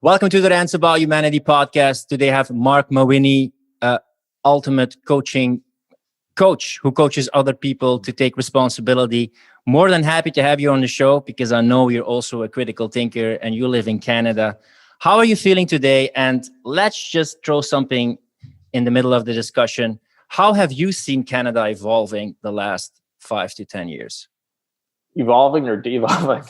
Welcome to the Rants About Humanity podcast. Today I have Marc Mawhinney, ultimate coaching coach who coaches other people to take responsibility. More than happy to have you on the show because I know you're also a critical thinker and you live in Canada. How are you feeling today? And let's just throw something in the middle of the discussion. How have you seen Canada evolving the last 5 to 10 years? Evolving or devolving?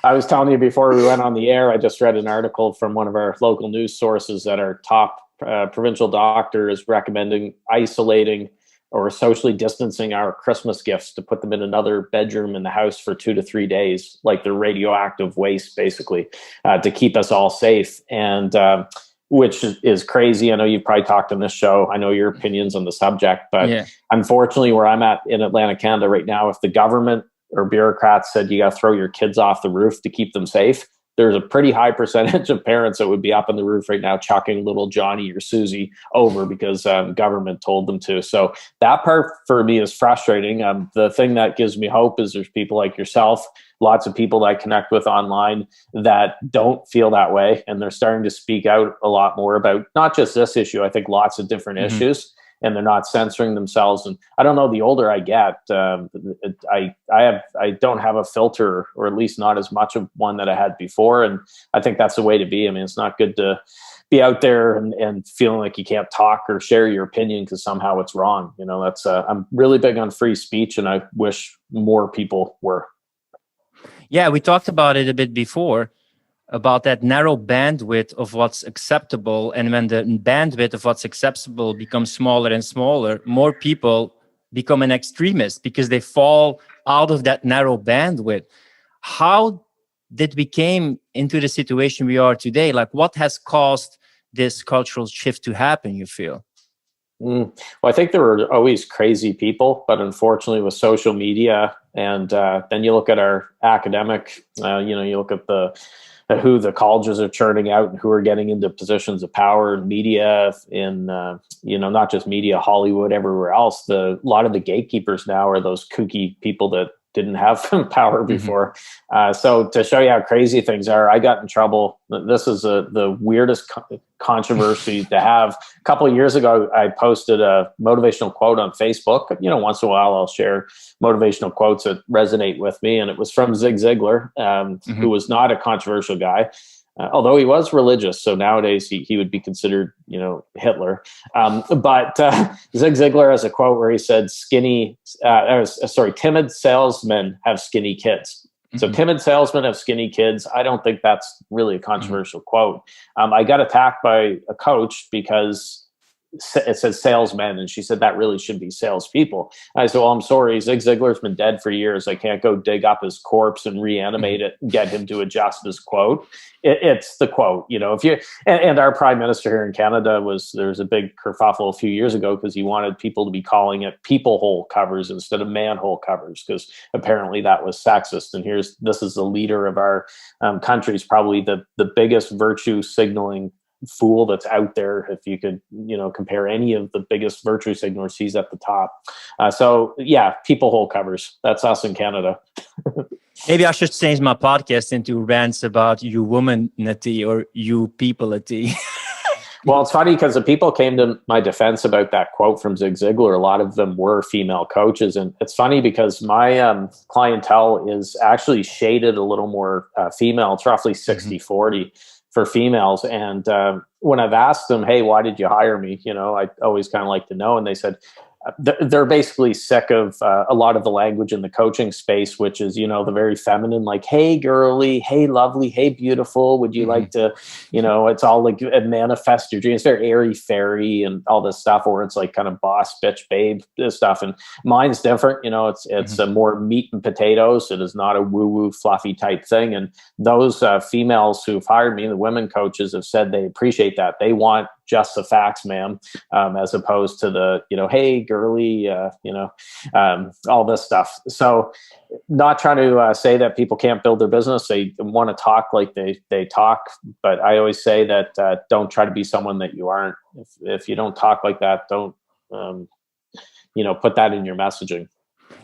I was telling you before we went on the air, I just read an article from one of our local news sources that our top provincial doctor is recommending isolating or socially distancing our Christmas gifts to put them in another bedroom in the house for 2 to 3 days, like they're radioactive waste, basically, to keep us all safe. And which is crazy. I know you've probably talked on this show. I know your opinions on the subject, but unfortunately, where I'm at in Atlantic, Canada right now, if the government or bureaucrats said you got to throw your kids off the roof to keep them safe, there's a pretty high percentage of parents that would be up on the roof right now chucking little Johnny or Susie over because government told them to. So that part for me is frustrating. The thing that gives me hope is there's people like yourself, lots of people that I connect with online that don't feel that way. And they're starting to speak out a lot more about not just this issue, I think lots of different issues. And they're not censoring themselves. And I don't know, the older I get, I don't have a filter, or at least not as much of one that I had before. And I think that's the way to be. I mean, it's not good to be out there and feeling like you can't talk or share your opinion because somehow it's wrong. You know, that's I'm really big on free speech, and I wish more people were. Yeah, we talked about it a bit before, about that narrow bandwidth of what's acceptable. And when the bandwidth of what's acceptable becomes smaller and smaller, more people become an extremist because they fall out of that narrow bandwidth. How did we came into the situation we are today? Like, what has caused this cultural shift to happen, you feel? Well, I think there were always crazy people, but unfortunately with social media and then you look at our academic, you look at who the colleges are churning out and who are getting into positions of power in media, in not just media, Hollywood, everywhere else. A lot of the gatekeepers now are those kooky people that didn't have power before. So to show you how crazy things are, I got in trouble. This is the weirdest controversy to have. A couple of years ago, I posted a motivational quote on Facebook. Once in a while, I'll share motivational quotes that resonate with me. And it was from Zig Ziglar, who was not a controversial guy. Although he was religious, so nowadays he would be considered, Hitler. But Zig Ziglar has a quote where he said, timid salesmen have skinny kids. So timid salesmen have skinny kids. I don't think that's really a controversial quote. I got attacked by a coach because it says salesmen, and she said that really should be salespeople. I said, well, I'm sorry, Zig Ziglar's been dead for years. I can't go dig up his corpse and reanimate it and get him to adjust his quote. It's the quote, if you and our prime minister here in Canada there's a big kerfuffle a few years ago because he wanted people to be calling it people hole covers instead of manhole covers because apparently that was sexist. And this is the leader of our country's probably the biggest virtue signaling fool that's out there. If you could, compare any of the biggest virtue signalers, he's at the top. People hole covers. That's us in Canada. Maybe I should change my podcast into rants about you womanity or you peopleity. Well, it's funny because the people came to my defense about that quote from Zig Ziglar. A lot of them were female coaches. And it's funny because my clientele is actually shaded a little more female. It's roughly 60-40. For females. And when I've asked them, hey, why did you hire me? I always kind of like to know. And they said, they're basically sick of a lot of the language in the coaching space, which is, the very feminine, like, hey, girly, hey, lovely, hey, beautiful. Would you like to, it's all like manifest your dreams. It's very airy fairy and all this stuff, or it's like kind of boss, bitch, babe stuff. And mine's different. It's more meat and potatoes. It is not a woo-woo fluffy type thing. And those females who've hired me, the women coaches, have said they appreciate that. They want just the facts, ma'am, as opposed to the, hey, girly, all this stuff. So not trying to say that people can't build their business. They want to talk like they talk. But I always say that don't try to be someone that you aren't. If you don't talk like that, don't, put that in your messaging.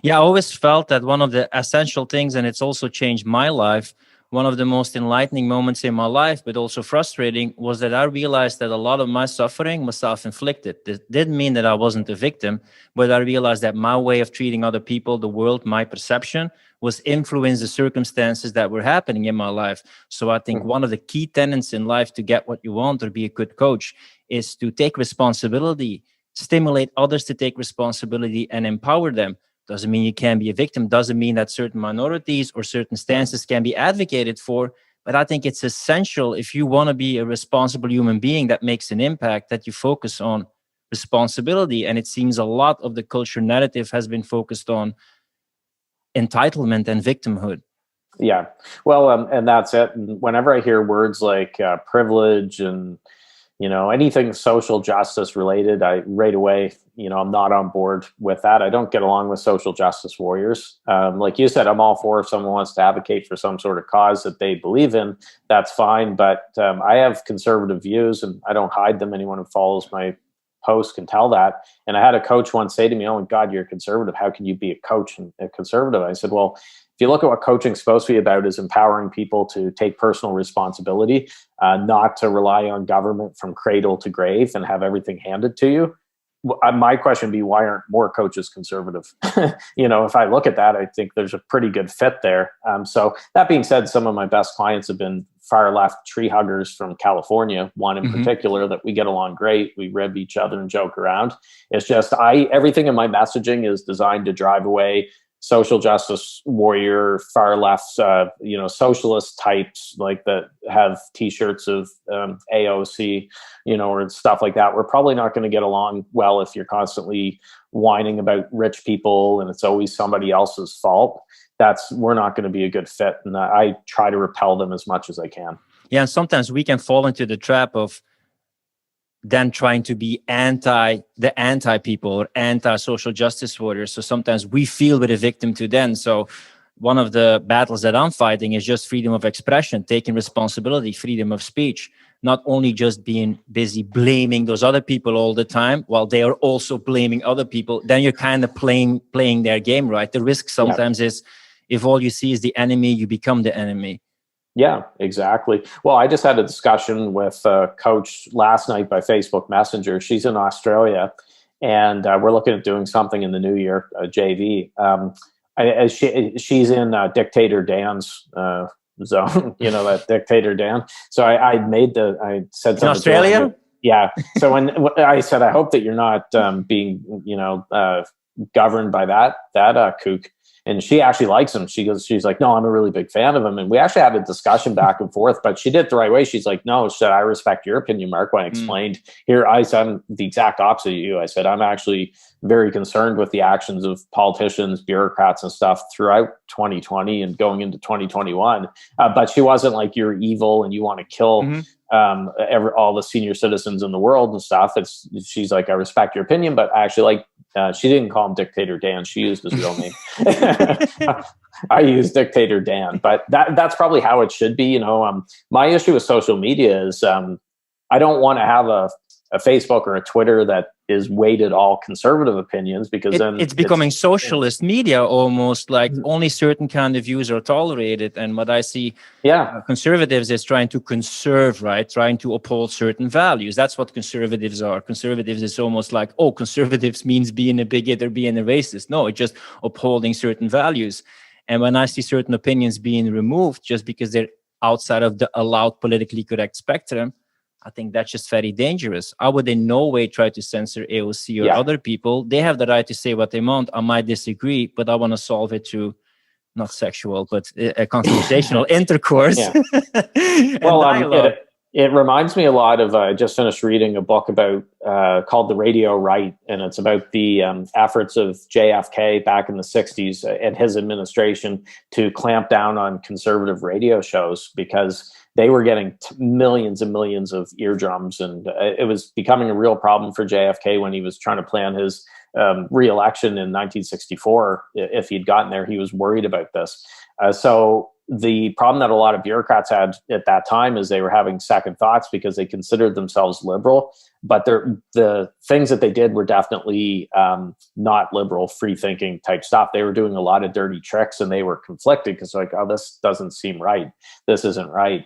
Yeah, I always felt that one of the essential things, and it's also changed my life, one of the most enlightening moments in my life, but also frustrating, was that I realized that a lot of my suffering was self-inflicted. It didn't mean that I wasn't a victim, but I realized that my way of treating other people, the world, my perception, was influenced the circumstances that were happening in my life. So I think one of the key tenets in life to get what you want or be a good coach is to take responsibility, stimulate others to take responsibility, and empower them. Doesn't mean you can't be a victim. Doesn't mean that certain minorities or certain stances can be advocated for. But I think it's essential, if you want to be a responsible human being that makes an impact, that you focus on responsibility. And it seems a lot of the culture narrative has been focused on entitlement and victimhood. Yeah. Well, and that's it. And whenever I hear words like privilege and, anything social justice related, I right away, I'm not on board with that. I don't get along with social justice warriors. Like you said, I'm all for if someone wants to advocate for some sort of cause that they believe in, that's fine. But I have conservative views and I don't hide them. Anyone who follows my post can tell that. And I had a coach once say to me, "Oh my God, you're a conservative. How can you be a coach and a conservative?" I said, "Well, if you look at what coaching is supposed to be about, is empowering people to take personal responsibility, not to rely on government from cradle to grave and have everything handed to you." My question would be, why aren't more coaches conservative? If I look at that, I think there's a pretty good fit there. So that being said, some of my best clients have been far left tree huggers from California, one in particular that we get along great. We rib each other and joke around. It's just, everything in my messaging is designed to drive away social justice warrior, far left, socialist types like that have T-shirts of AOC, or stuff like that. We're probably not going to get along well if you're constantly whining about rich people and it's always somebody else's fault. We're not going to be a good fit. And I try to repel them as much as I can. Yeah, and sometimes we can fall into the trap of then trying to be anti people or anti-social justice warriors. So sometimes we feel we're a victim to them. So one of the battles that I'm fighting is just freedom of expression, taking responsibility, freedom of speech, not only just being busy blaming those other people all the time while they are also blaming other people. Then you're kind of playing their game, right? The risk sometimes is if all you see is the enemy, you become the enemy. Yeah, exactly. Well, I just had a discussion with a coach last night by Facebook Messenger. She's in Australia, and we're looking at doing something in the new year, JV. She's in Dictator Dan's zone, that Dictator Dan. So I said something in Australia. Yeah. So when I said, I hope that you're not being, governed by that kook. And she actually likes him. She's like, "No, I'm a really big fan of him." And we actually had a discussion back and forth, but she did it the right way. She's like, "No, I respect your opinion, Mark." When I explained here, I said, I'm the exact opposite of you. I said, I'm actually very concerned with the actions of politicians, bureaucrats and stuff throughout 2020 and going into 2021. But she wasn't like, "You're evil and you want to kill all the senior citizens in the world and stuff." She's like, "I respect your opinion, but I actually like," she didn't call him Dictator Dan. She used his real name. I use Dictator Dan, but that's probably how it should be. My issue with social media is I don't want to have a Facebook or a Twitter that is weighted all conservative opinions, because then it's becoming socialist media, almost like only certain kind of views are tolerated. And what I see, conservatives is trying to conserve, right? Trying to uphold certain values. That's what conservatives are. Conservatives is almost like, oh, conservatives means being a bigot or being a racist. No, it's just upholding certain values. And when I see certain opinions being removed just because they're outside of the allowed politically correct spectrum, I think that's just very dangerous. I would in no way try to censor AOC or other people. They have the right to say what they want. I might disagree, but I want to solve it through not sexual, but a conversational intercourse. Well, it reminds me a lot of, I just finished reading a book about called The Radio Right, and it's about the efforts of JFK back in the 60s and his administration to clamp down on conservative radio shows, because they were getting millions and millions of eardrums, and it was becoming a real problem for JFK when he was trying to plan his re-election in 1964. If he'd gotten there, he was worried about this. So the problem that a lot of bureaucrats had at that time is they were having second thoughts because they considered themselves liberal, but the things that they did were definitely not liberal, free thinking type stuff. They were doing a lot of dirty tricks, and they were conflicted because like, oh, this doesn't seem right. This isn't right.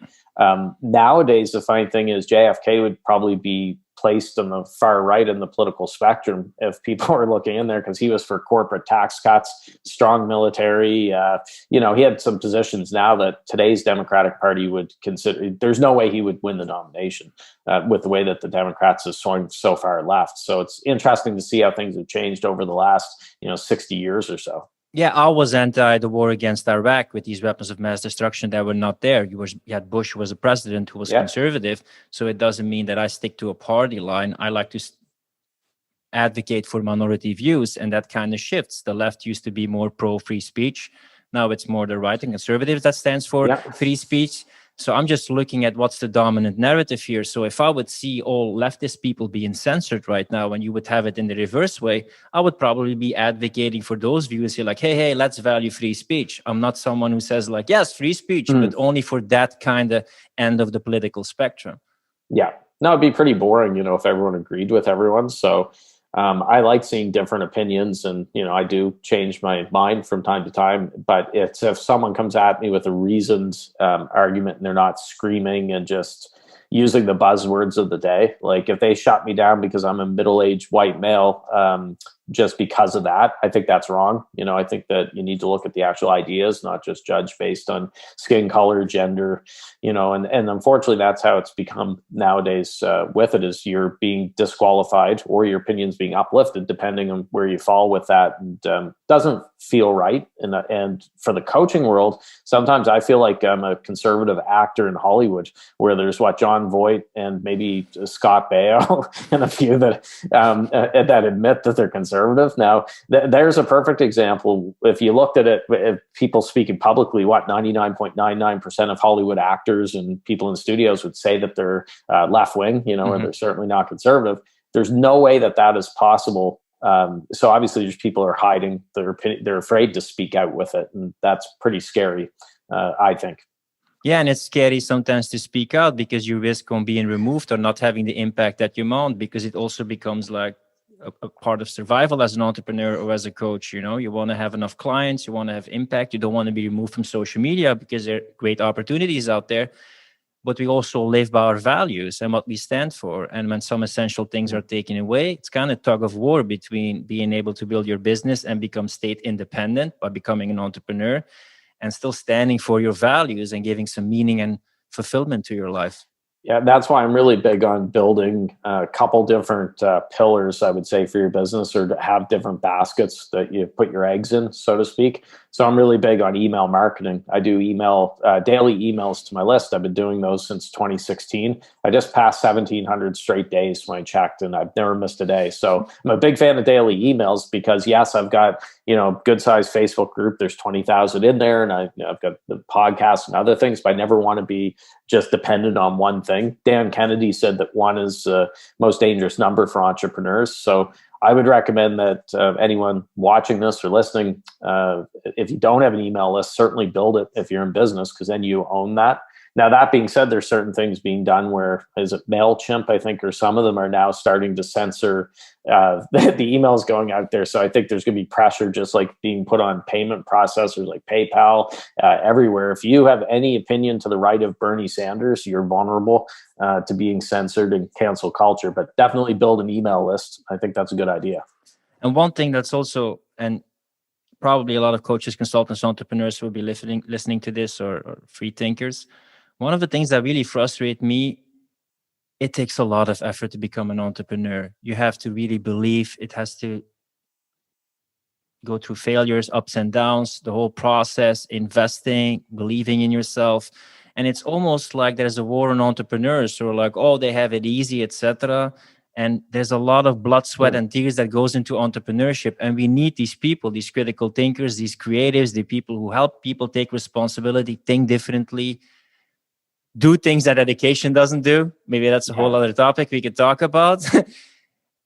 Nowadays, the funny thing is JFK would probably be placed on the far right in the political spectrum if people were looking in there, because he was for corporate tax cuts, strong military. He had some positions now that today's Democratic Party would consider. There's no way he would win the nomination with the way that the Democrats is swung so far left. So it's interesting to see how things have changed over the last 60 years or so. Yeah, I was anti the war against Iraq with these weapons of mass destruction that were not there. You had Bush who was a president who was conservative. So it doesn't mean that I stick to a party line. I like to advocate for minority views, and that kind of shifts. The left used to be more pro-free speech. Now it's more the right and conservatives that stands for free speech. So I'm just looking at what's the dominant narrative here. So if I would see all leftist people being censored right now, and you would have it in the reverse way, I would probably be advocating for those views here, like, hey, let's value free speech. I'm not someone who says like, yes, free speech, but only for that kind of end of the political spectrum. Yeah, no, it'd be pretty boring, if everyone agreed with everyone. So I like seeing different opinions, and I do change my mind from time to time. But it's if someone comes at me with a reasoned argument and they're not screaming and just using the buzzwords of the day, like if they shut me down because I'm a middle-aged white male, just because of that, I think that's wrong. I think that you need to look at the actual ideas, not just judge based on skin color, gender, and unfortunately that's how it's become nowadays with it, is you're being disqualified or your opinion's being uplifted depending on where you fall with that, and doesn't feel right. And for the coaching world, sometimes I feel like I'm a conservative actor in Hollywood, where there's John Voight and maybe Scott Baio and a few that admit that they're conservative. Now, there's a perfect example. If you looked at it, if people speaking publicly, 99.99% of Hollywood actors and people in studios would say that they're left-wing, or they're certainly not conservative. There's no way that is possible. So obviously there's people who are hiding their opinion. They're afraid to speak out with it. And that's pretty scary, I think. Yeah, and it's scary sometimes to speak out because you risk on being removed or not having the impact that you want, because it also becomes like a part of survival as an entrepreneur or as a coach. You want to have enough clients, you want to have impact, you don't want to be removed from social media because there are great opportunities out there. But we also live by our values and what we stand for. And when some essential things are taken away, it's kind of tug of war between being able to build your business and become state independent by becoming an entrepreneur, and still standing for your values and giving some meaning and fulfillment to your life. Yeah, that's why I'm really big on building a couple different pillars, I would say, for your business, or to have different baskets that you put your eggs in, so to speak. So I'm really big on email marketing. I do daily emails to my list. I've been doing those since 2016. I just passed 1,700 straight days when I checked, and I've never missed a day. So I'm a big fan of daily emails because, yes, I've got good sized Facebook group. There's 20,000 in there, and I've got the podcast and other things, but I never want to be just dependent on one thing. Dan Kennedy said that one is the most dangerous number for entrepreneurs. So I would recommend that anyone watching this or listening, if you don't have an email list, certainly build it if you're in business, because then you own that. Now, that being said, there's certain things being done where, is it MailChimp, I think, or some of them are now starting to censor the emails going out there. So I think there's going to be pressure just like being put on payment processors like PayPal everywhere. If you have any opinion to the right of Bernie Sanders, you're vulnerable to being censored and cancel culture. But definitely build an email list. I think that's a good idea. And one thing that's also, and probably a lot of coaches, consultants, entrepreneurs will be listening to this, or free thinkers. One of the things that really frustrate me, it takes a lot of effort to become an entrepreneur. You have to really believe. It has to go through failures, ups and downs, the whole process, investing, believing in yourself. And it's almost like there's a war on entrepreneurs who are like, oh, they have it easy, etc. And there's a lot of blood, sweat, and tears that goes into entrepreneurship. And we need these people, these critical thinkers, these creatives, the people who help people take responsibility, think differently, do things that education doesn't do. Maybe that's a whole other topic we could talk about.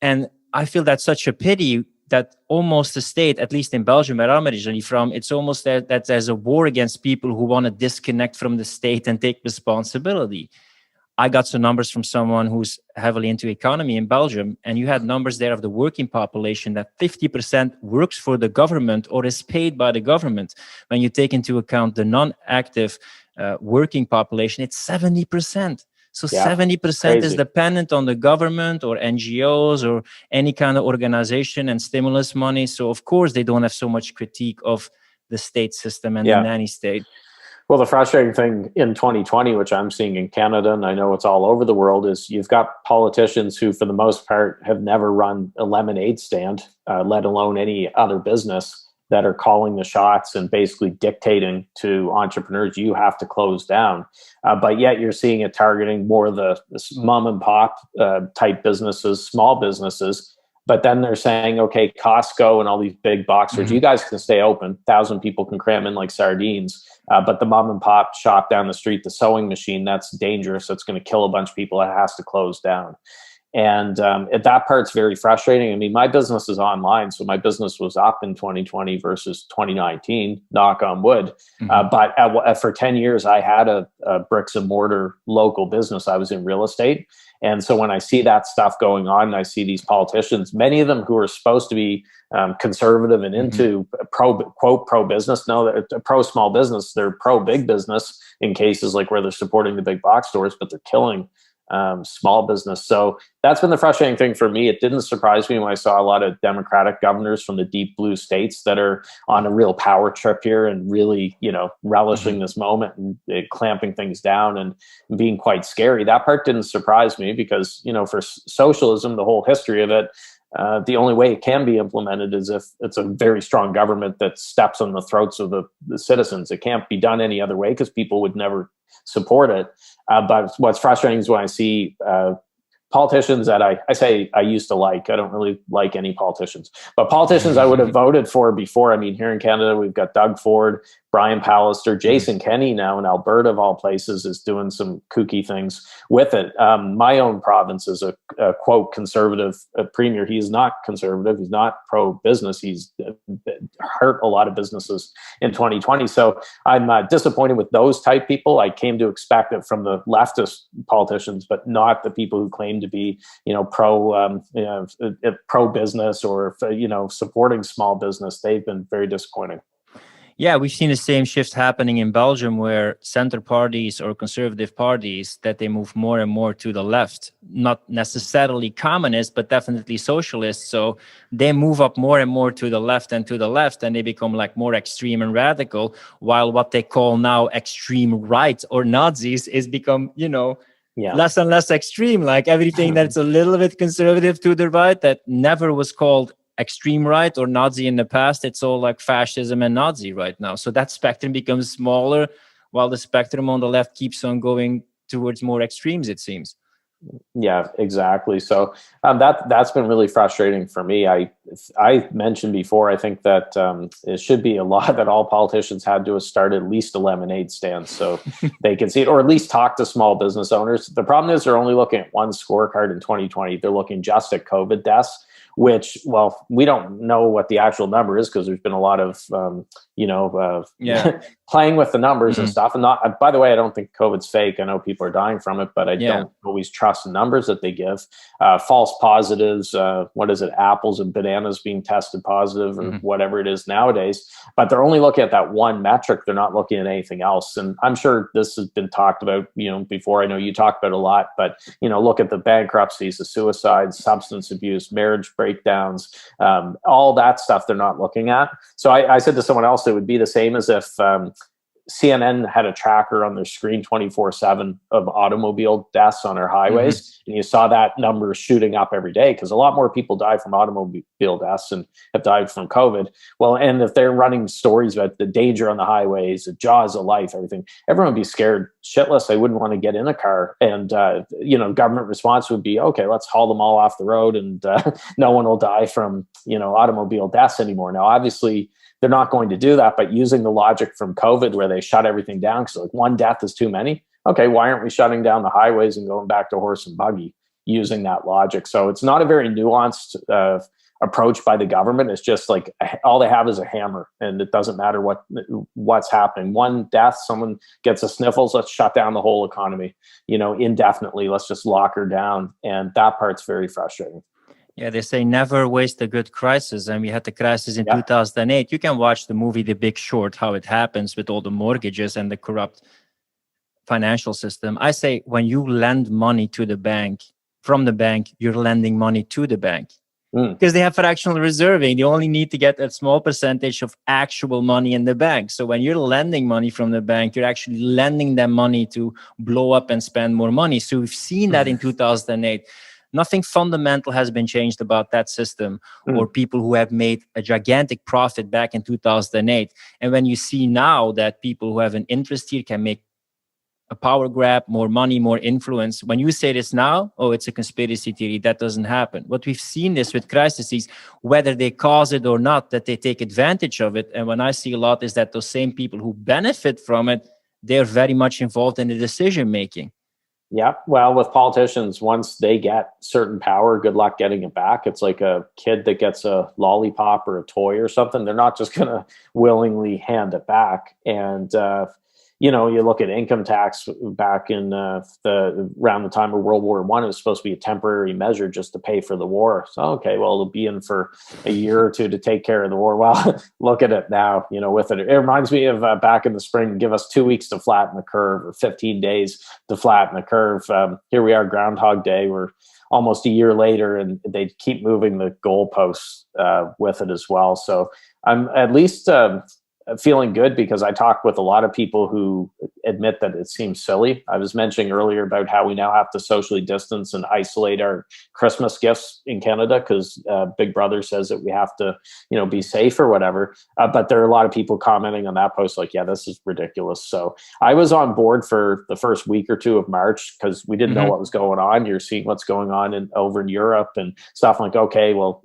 And I feel that's such a pity that almost the state, at least in Belgium, where I'm originally from, it's almost that there's a war against people who want to disconnect from the state and take responsibility. I got some numbers from someone who's heavily into economy in Belgium, and you had numbers there of the working population that 50% works for the government or is paid by the government. When you take into account the non-active working population, it's 70%. So 70% is dependent on the government or NGOs or any kind of organization and stimulus money. So of course, they don't have so much critique of the state system and the nanny state. Well, the frustrating thing in 2020, which I'm seeing in Canada, and I know it's all over the world, is you've got politicians who, for the most part, have never run a lemonade stand, let alone any other business, that are calling the shots and basically dictating to entrepreneurs, you have to close down. But yet you're seeing it targeting more the mom and pop type businesses, small businesses. But then they're saying, okay, Costco and all these big box stores, you guys can stay open. 1,000 people can cram in like sardines. But the mom and pop shop down the street, the sewing machine, that's dangerous. It's going to kill a bunch of people. It has to close down. And that part's very frustrating. I mean, my business is online. So my business was up in 2020 versus 2019, knock on wood. But for 10 years, I had a bricks and mortar local business. I was in real estate. And so when I see that stuff going on, and I see these politicians, many of them who are supposed to be conservative and into pro business, no, they're pro small business, they're pro big business in cases like where they're supporting the big box stores, but they're killing small business. So that's been the frustrating thing for me. It didn't surprise me when I saw a lot of Democratic governors from the deep blue states that are on a real power trip here and really, relishing this moment and clamping things down and being quite scary. That part didn't surprise me because, for socialism, the whole history of it, the only way it can be implemented is if it's a very strong government that steps on the throats of the citizens. It can't be done any other way because people would never support it. But what's frustrating is when I see politicians that I say I used to like. I don't really like any politicians, but politicians I would have voted for before. I mean, here in Canada, we've got Doug Ford, Brian Pallister, Jason Kenney now in Alberta, of all places, is doing some kooky things with it. My own province is a quote conservative premier. He is not conservative. He's not pro-business. He's hurt a lot of businesses in 2020. So I'm disappointed with those type people. I came to expect it from the leftist politicians, but not the people who claim to be, pro-business or, supporting small business. They've been very disappointing. Yeah, we've seen the same shift happening in Belgium where center parties or conservative parties, that they move more and more to the left, not necessarily communist, but definitely socialist. So they move up more and more to the left, and they become like more extreme and radical, while what they call now extreme right or Nazis is become, less and less extreme. Like everything that's a little bit conservative to the right that never was called extreme right or Nazi in the past, it's all like fascism and Nazi right now. So that spectrum becomes smaller while the spectrum on the left keeps on going towards more extremes, it seems. Yeah, exactly. So that's been really frustrating for me. I mentioned before, I think that it should be a law that all politicians had to start at least a lemonade stand so they can see it, or at least talk to small business owners. The problem is they're only looking at one scorecard in 2020. They're looking just at COVID deaths, which, well, we don't know what the actual number is because there's been a lot of, playing with the numbers and stuff. And not, by the way, I don't think COVID's fake. I know people are dying from it, but I don't always trust the numbers that they give. False positives, apples and bananas being tested positive or whatever it is nowadays. But they're only looking at that one metric. They're not looking at anything else. And I'm sure this has been talked about, before. I know you talked about a lot, but, look at the bankruptcies, the suicides, substance abuse, marriage breakdowns, all that stuff they're not looking at. So I said to someone else, it would be the same as if CNN had a tracker on their screen 24/7 of automobile deaths on our highways. And you saw that number shooting up every day because a lot more people die from automobile deaths and have died from COVID. Well, and if they're running stories about the danger on the highways, the jaws of life, everything, everyone would be scared shitless. They wouldn't want to get in a car. And, government response would be, okay, let's haul them all off the road and no one will die from, automobile deaths anymore. Now, obviously, they're not going to do that, but using the logic from COVID where they shut everything down because like one death is too many. Okay, why aren't we shutting down the highways and going back to horse and buggy using that logic? So it's not a very nuanced approached by the government. It's just like all they have is a hammer, and it doesn't matter what's happening. One death, someone gets a sniffles, let's shut down the whole economy, indefinitely. Let's just lock her down. And that part's very frustrating. Yeah, they say never waste a good crisis. And we had the crisis in Yeah. 2008. You can watch the movie The Big Short, how it happens with all the mortgages and the corrupt financial system. I say when you lend money to the bank, from the bank, you're lending money to the bank. Because they have fractional reserving. They only need to get a small percentage of actual money in the bank. So when you're lending money from the bank, you're actually lending them money to blow up and spend more money. So we've seen that in 2008. Nothing fundamental has been changed about that system or people who have made a gigantic profit back in 2008. And when you see now that people who have an interest here can make a power grab, more money, more influence. When you say this now, oh, it's a conspiracy theory. That doesn't happen. What we've seen this with crises, whether they cause it or not, that they take advantage of it. And when I see a lot is that those same people who benefit from it, they're very much involved in the decision making. Yeah. Well, with politicians, once they get certain power, good luck getting it back. It's like a kid that gets a lollipop or a toy or something. They're not just going to willingly hand it back. And, you look at income tax back in around the time of World War I, it was supposed to be a temporary measure just to pay for the war. So, okay, well, it'll be in for a year or two to take care of the war. Well, look at it now, with it. It reminds me of back in the spring, give us 2 weeks to flatten the curve or 15 days to flatten the curve. Here we are, Groundhog Day. We're almost a year later, and they keep moving the goalposts with it as well. So I'm at least feeling good because I talk with a lot of people who admit that it seems silly. I was mentioning earlier about how we now have to socially distance and isolate our Christmas gifts in Canada because Big Brother says that we have to, be safe or whatever. But there are a lot of people commenting on that post like, yeah, this is ridiculous. So I was on board for the first week or two of March because we didn't know what was going on. You're seeing what's going on over in Europe and stuff like, okay, well,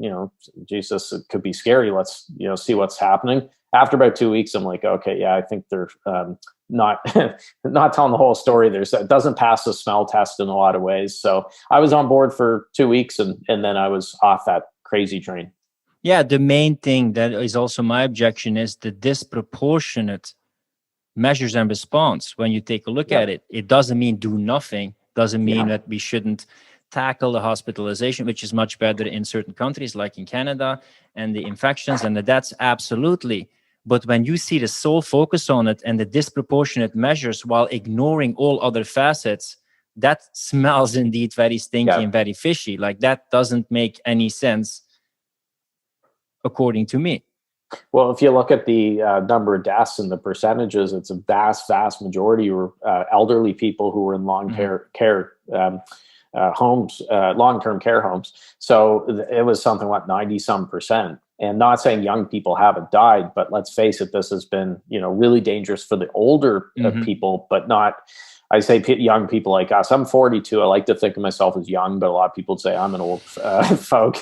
Jesus, it could be scary. Let's, see what's happening. After about 2 weeks, I'm like, okay, yeah, I think they're not not telling the whole story. It doesn't pass the smell test in a lot of ways. So I was on board for 2 weeks, and then I was off that crazy train. Yeah, the main thing that is also my objection is the disproportionate measures and response. When you take a look at it, it doesn't mean do nothing. Doesn't mean that we shouldn't tackle the hospitalization, which is much better in certain countries like in Canada, and the infections and the deaths, absolutely. But when you see the sole focus on it and the disproportionate measures while ignoring all other facets, that smells indeed very stinky and very fishy. Like that doesn't make any sense, according to me. Well, if you look at the number of deaths and the percentages, it's a vast, vast majority were elderly people who were in long-term care homes, long-term care homes. So it was something like 90-some%. And not saying young people haven't died, but let's face it, this has been, really dangerous for the older people, but not, I say young people like us. I'm 42. I like to think of myself as young, but a lot of people say I'm an old folk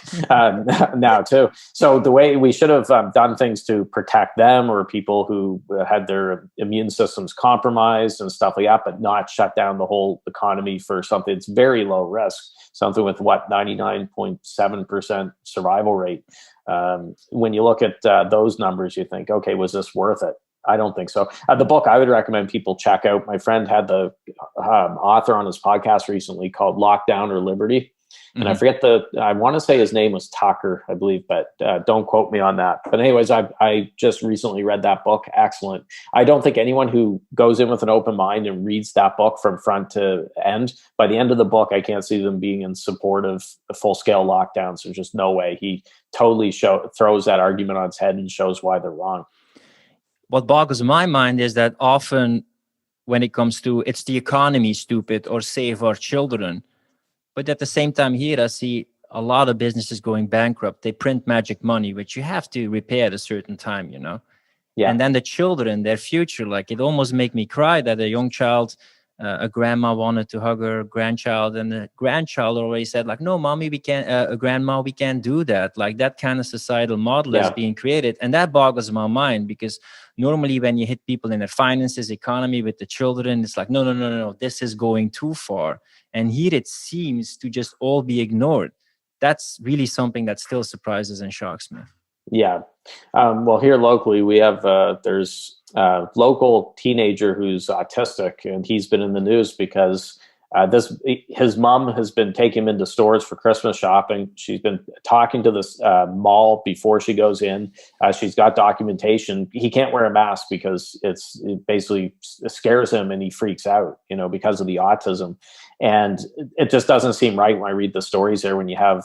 now too. So the way we should have done things to protect them or people who had their immune systems compromised and stuff like that, but not shut down the whole economy for something that's very low risk, something with 99.7% survival rate. When you look at those numbers, you think, okay, was this worth it? I don't think so. The book I would recommend people check out. My friend had the author on his podcast recently called Lockdown or Liberty. And I forget I want to say his name was Tucker, I believe, but don't quote me on that. But anyways, I just recently read that book. Excellent. I don't think anyone who goes in with an open mind and reads that book from front to end, by the end of the book, I can't see them being in support of the full-scale lockdowns. There's just no way. He totally throws that argument on its head and shows why they're wrong. What boggles my mind is that often when it comes to it's the economy, stupid, or save our children. But at the same time here, I see a lot of businesses going bankrupt. They print magic money, which you have to repay at a certain time, Yeah. And then the children, their future, like it almost make me cry that a young child, a grandma wanted to hug her grandchild, and the grandchild already said like, no, mommy, we can't, grandma, we can't do that. Like that kind of societal model is being created. And that boggles my mind because normally when you hit people in their finances, economy with the children, it's like, no, this is going too far. And here it seems to just all be ignored. that's really something that still surprises and shocks me. Yeah. Well, here locally, we have there's a local teenager who's autistic, and he's been in the news because his mom has been taking him into stores for Christmas shopping. She's been talking to this mall before she goes in. She's got documentation. He can't wear a mask because it basically scares him and he freaks out, because of the autism. And it just doesn't seem right when I read the stories there, when you have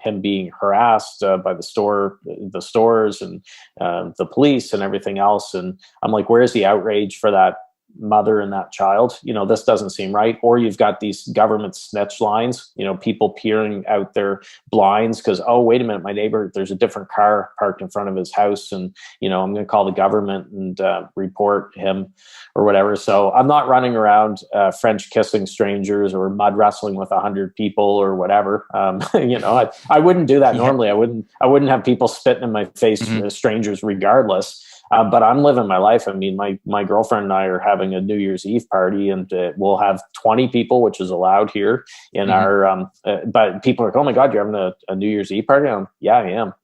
him being harassed by the stores and the police and everything else. And I'm like, where's the outrage for that mother and that child? This doesn't seem right. Or you've got these government snitch lines, people peering out their blinds because, oh, wait a minute, my neighbor, there's a different car parked in front of his house, and I'm going to call the government and report him or whatever. So I'm not running around French kissing strangers or mud wrestling with 100 people or whatever. I wouldn't do that normally. I wouldn't have people spitting in my face, strangers regardless. But I'm living my life. I mean, my girlfriend and I are having a New Year's Eve party, and we'll have 20 people, which is allowed here in our. But people are like, "Oh my God, you're having a New Year's Eve party?" Yeah, I am.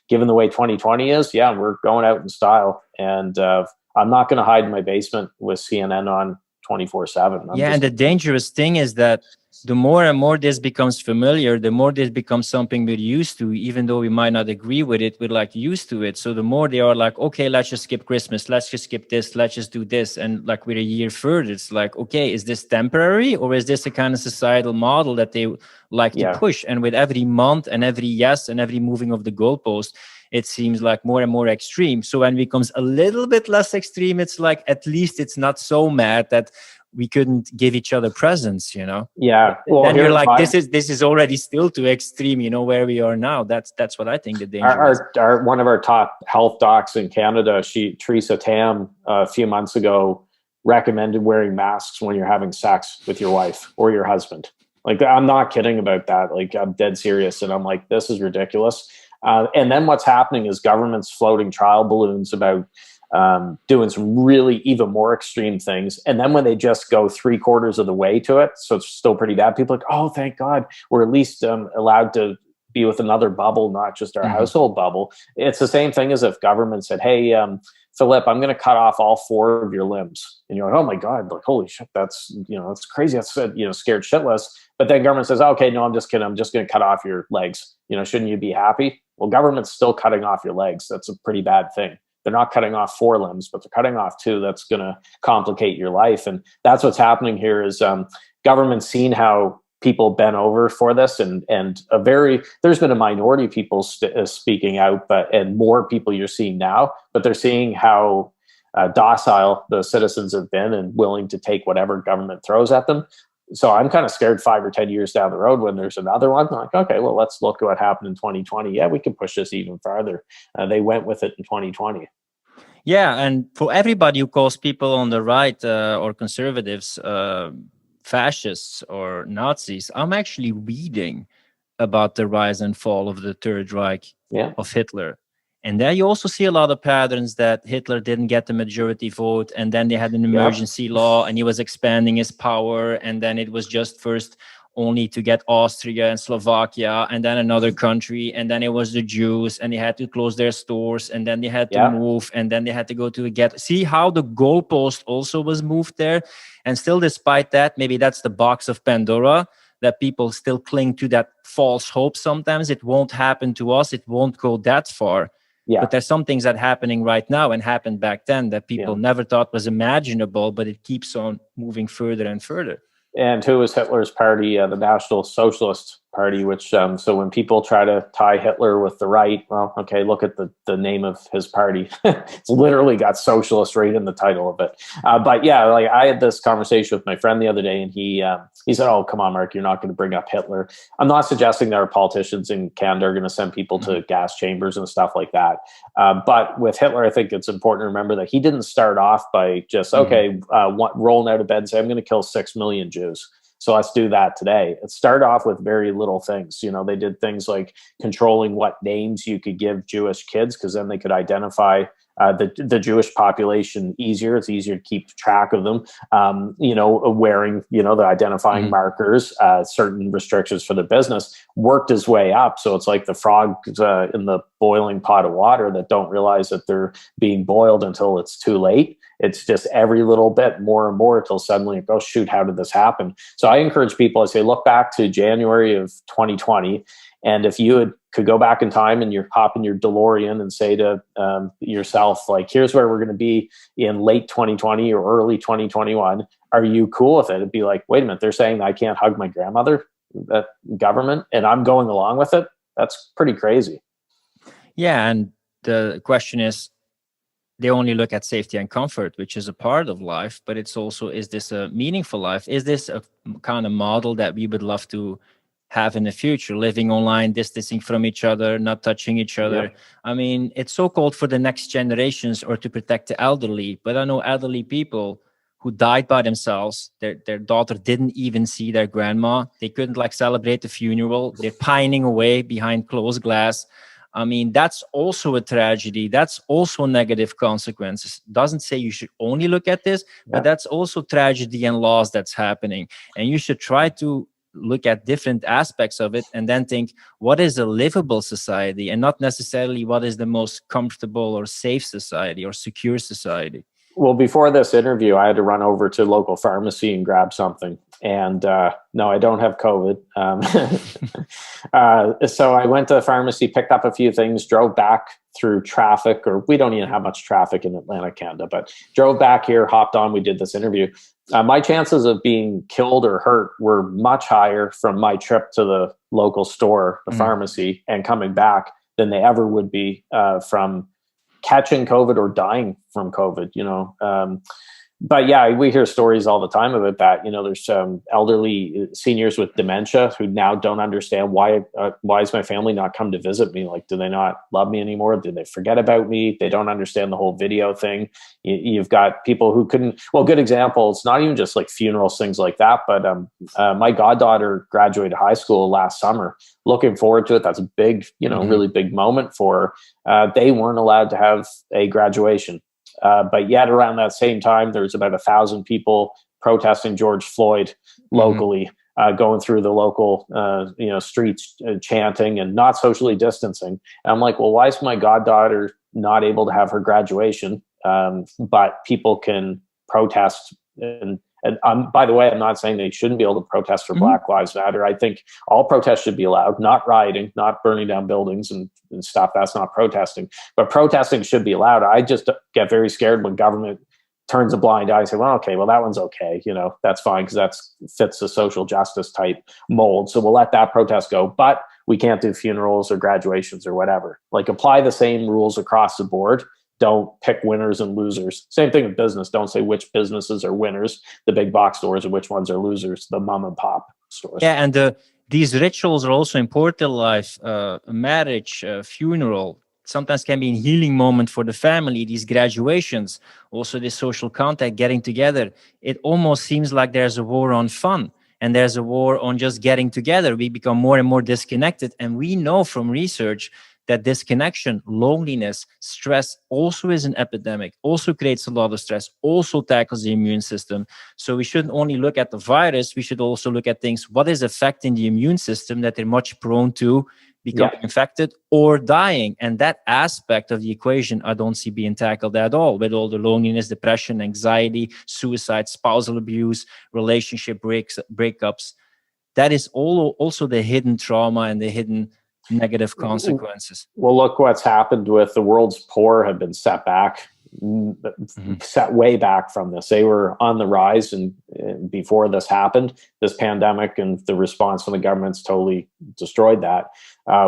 Given the way 2020 is, yeah, we're going out in style, and I'm not going to hide in my basement with CNN on 24/7. And the dangerous thing is that the more and more this becomes familiar, the more this becomes something we're used to, even though we might not agree with it, we're like used to it. So the more they are like, okay, let's just skip Christmas, let's just skip this, let's just do this. And like we're a year further, it's like, okay, is this temporary, or is this a kind of societal model that they like to push? And with every month and every yes and every moving of the goalpost, it seems like more and more extreme. So when it becomes a little bit less extreme, it's like, at least it's not so mad that we couldn't give each other presents, Yeah. Well, then you're like, this is already still too extreme, where we are now. That's what I think the danger is. Our one of our top health docs in Canada, Teresa Tam, a few months ago, recommended wearing masks when you're having sex with your wife or your husband. Like, I'm not kidding about that. Like, I'm dead serious. And I'm like, this is ridiculous. And then what's happening is government's floating trial balloons about doing some really even more extreme things. And then when they just go 3/4 of the way to it, so it's still pretty bad, people are like, oh, thank God, we're at least allowed to be with another bubble, not just our household bubble. It's the same thing as if government said, hey, Philip, I'm going to cut off all 4 of your limbs. And you're like, oh my God, like, holy shit, that's crazy. That's, scared shitless. But then government says, okay, no, I'm just kidding. I'm just going to cut off your legs. Shouldn't you be happy? Well, government's still cutting off your legs. That's a pretty bad thing. They're not cutting off 4 limbs, but they're cutting off 2. That's going to complicate your life. And that's what's happening here is government's seen how people bent over for this, and there's been a minority of people speaking out, and more people you're seeing now, but they're seeing how docile the citizens have been and willing to take whatever government throws at them. So I'm kind of scared 5 or 10 years down the road when there's another one. I'm like, okay, well, let's look at what happened in 2020. Yeah, we can push this even farther. They went with it in 2020. Yeah, and for everybody who calls people on the right or conservatives fascists or Nazis, I'm actually reading about the rise and fall of the Third Reich of Hitler. And there you also see a lot of patterns that Hitler didn't get the majority vote, and then they had an emergency law, and he was expanding his power, and then it was just first only to get Austria and Slovakia, and then another country, and then it was the Jews, and they had to close their stores, and then they had to move, and then they had to go to a ghetto. See how the goalpost also was moved there? And still, despite that, maybe that's the box of Pandora, that people still cling to that false hope sometimes. It won't happen to us. It won't go that far. Yeah. But there's some things that are happening right now and happened back then that people never thought was imaginable, but it keeps on moving further and further. And who was Hitler's party? The National Socialist Party, which so when people try to tie Hitler with the right, well, okay, look at the name of his party. It's literally got socialist right in the title of it. But yeah, like I had this conversation with my friend the other day, and he said, "Oh, come on, Mark, you're not going to bring up Hitler." I'm not suggesting there are politicians in Canada are going to send people to gas chambers and stuff like that. But with Hitler, I think it's important to remember that he didn't start off by just rolling out of bed and say, "I'm going to kill 6 million Jews. So let's do that today." It started off with very little things. You know, they did things like controlling what names you could give Jewish kids, because then they could identify the Jewish population easier. It's easier to keep track of them. Wearing, the identifying markers, certain restrictions for the business worked his way up. So it's like the frogs in the boiling pot of water that don't realize that they're being boiled until it's too late. It's just every little bit more and more until suddenly it goes, shoot, how did this happen? So I encourage people, I say, look back to January of 2020. And if you could go back in time and you're hopping your DeLorean and say to yourself, like, here's where we're going to be in late 2020 or early 2021. Are you cool with it? It'd be like, wait a minute, they're saying I can't hug my grandmother, that government, and I'm going along with it. That's pretty crazy. Yeah. And the question is, they only look at safety and comfort, which is a part of life, but it's also, is this a meaningful life? Is this a kind of model that we would love to have in the future, living online, distancing from each other, not touching each other? Yeah. I mean, it's so called for the next generations or to protect the elderly, but I know elderly people who died by themselves. Their daughter didn't even see their grandma. They couldn't celebrate the funeral. They're pining away behind closed glass. I mean, that's also a tragedy. That's also negative consequences. Doesn't say you should only look at this, but that's also tragedy and loss that's happening. And you should try to look at different aspects of it and then think, what is a livable society, and not necessarily what is the most comfortable or safe society or secure society. Well, before this interview, I had to run over to local pharmacy and grab something. And no, I don't have COVID. So I went to the pharmacy, picked up a few things, drove back through traffic, or we don't even have much traffic in Atlantic, Canada, but drove back here, hopped on, we did this interview. My chances of being killed or hurt were much higher from my trip to the local store, the pharmacy, and coming back than they ever would be from catching COVID or dying from COVID, But yeah, we hear stories all the time about that. There's elderly seniors with dementia who now don't understand why is my family not come to visit me? Like, do they not love me anymore? Did they forget about me? They don't understand the whole video thing. You've got people who couldn't, good example. It's not even just like funerals, things like that. But my goddaughter graduated high school last summer. Looking forward to it. That's a big, really big moment for her. They weren't allowed to have a graduation. But yet around that same time, there was about 1,000 people protesting George Floyd locally, going through the local, streets, chanting and not socially distancing. And I'm like, well, why is my goddaughter not able to have her graduation? But people can protest. And by the way, I'm not saying they shouldn't be able to protest for Black Lives Matter. I think all protests should be allowed, not rioting, not burning down buildings and stuff. That's not protesting. But protesting should be allowed. I just get very scared when government turns a blind eye and say, well, okay, well, that one's okay. That's fine because that fits the social justice type mold. So we'll let that protest go. But we can't do funerals or graduations or whatever. Like, apply the same rules across the board. Don't pick winners and losers. Same thing with business. Don't say which businesses are winners, the big box stores, and which ones are losers, the mom and pop stores. Yeah, and these rituals are also important in life. A marriage, a funeral, sometimes can be a healing moment for the family. These graduations, also this social contact, getting together. It almost seems like there's a war on fun. And there's a war on just getting together. We become more and more disconnected. And we know from research that disconnection, loneliness, stress also is an epidemic, also creates a lot of stress, also tackles the immune system. So we shouldn't only look at the virus, we should also look at things, what is affecting the immune system that they're much prone to becoming infected or dying. And that aspect of the equation, I don't see being tackled at all, with all the loneliness, depression, anxiety, suicide, spousal abuse, relationship breakups. That is also the hidden trauma and the hidden negative consequences. Well, look what's happened with the world's poor have been set way back from this. They were on the rise, and before this happened, this pandemic and the response from the government's totally destroyed that.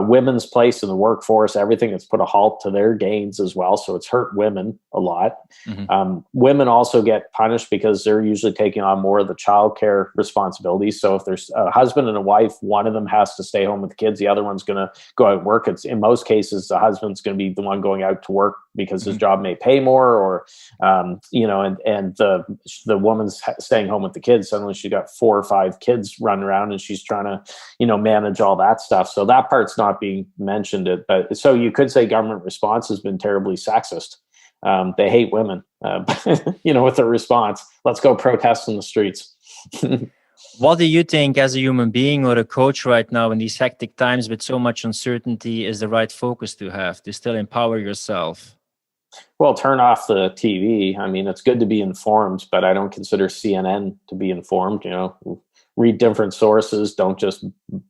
Women's place in the workforce, everything, has put a halt to their gains as well. So it's hurt women a lot. Women also get punished because they're usually taking on more of the childcare responsibilities. So if there's a husband and a wife, one of them has to stay home with the kids. The other one's going to go out and work. It's, in most cases, the husband's going to be the one going out to work because his job may pay more, or, and the woman's staying home with the kids. Suddenly she got 4 or 5 kids running around and she's trying to, manage all that stuff. So that part's not being mentioned. But so you could say government response has been terribly sexist. They hate women, with their response, let's go protest in the streets. What do you think as a human being or a coach right now in these hectic times with so much uncertainty is the right focus to have to still empower yourself? Well, turn off the TV. I mean, it's good to be informed, but I don't consider CNN to be informed. Read different sources. Don't just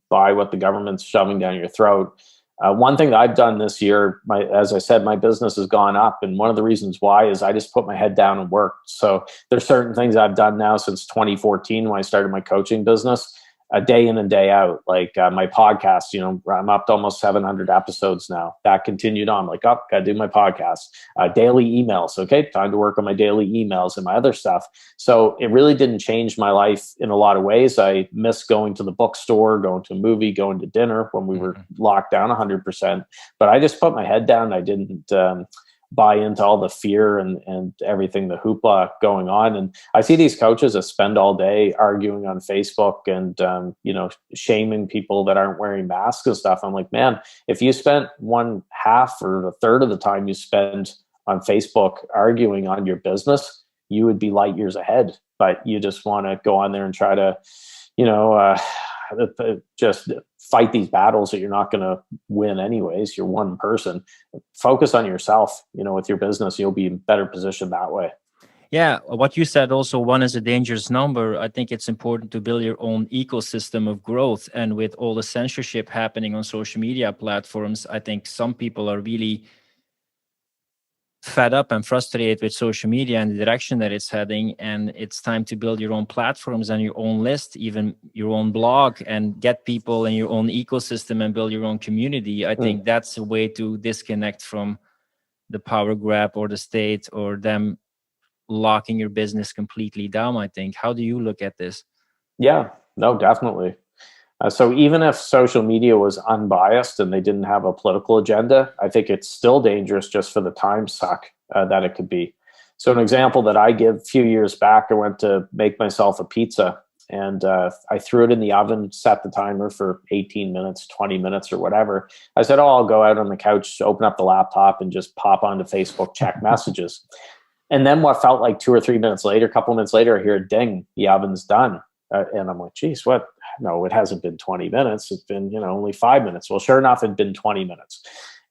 buy what the government's shoving down your throat. One thing that I've done this year, as I said, my business has gone up. And one of the reasons why is I just put my head down and worked. So there's certain things I've done now since 2014 when I started my coaching business, a day in and day out. Like my podcast, I'm up to almost 700 episodes now. That continued on. Like, got to do my podcast. Daily emails. Okay, time to work on my daily emails and my other stuff. So it really didn't change my life in a lot of ways. I missed going to the bookstore, going to a movie, going to dinner when we were locked down 100%. But I just put my head down. I didn't buy into all the fear and everything, the hoopla going on. And I see these coaches that spend all day arguing on Facebook and, shaming people that aren't wearing masks and stuff. I'm like, man, if you spent 1/2 or a third of the time you spend on Facebook arguing on your business, you would be light years ahead. But you just want to go on there and try to, just fight these battles that you're not going to win anyways. You're one person. Focus on yourself, with your business. You'll be in better position that way. Yeah, what you said also, one is a dangerous number. I think it's important to build your own ecosystem of growth. And with all the censorship happening on social media platforms, I think some people are really fed up and frustrated with social media and the direction that it's heading. And it's time to build your own platforms and your own list, even your own blog, and get people in your own ecosystem and build your own community. I think that's a way to disconnect from the power grab or the state or them locking your business completely down, I think. How do you look at this? Yeah, no, definitely. So even if social media was unbiased and they didn't have a political agenda, I think it's still dangerous just for the time suck that it could be. So an example that I give, a few years back, I went to make myself a pizza and I threw it in the oven, set the timer for 18 minutes, 20 minutes or whatever. I said, I'll go out on the couch, open up the laptop and just pop onto Facebook, check messages. And then what felt like 2 or 3 minutes later, a couple minutes later, I hear a ding, the oven's done. And I'm like, geez, what? No, it hasn't been 20 minutes. It's been, only 5 minutes. Well, sure enough, it'd been 20 minutes.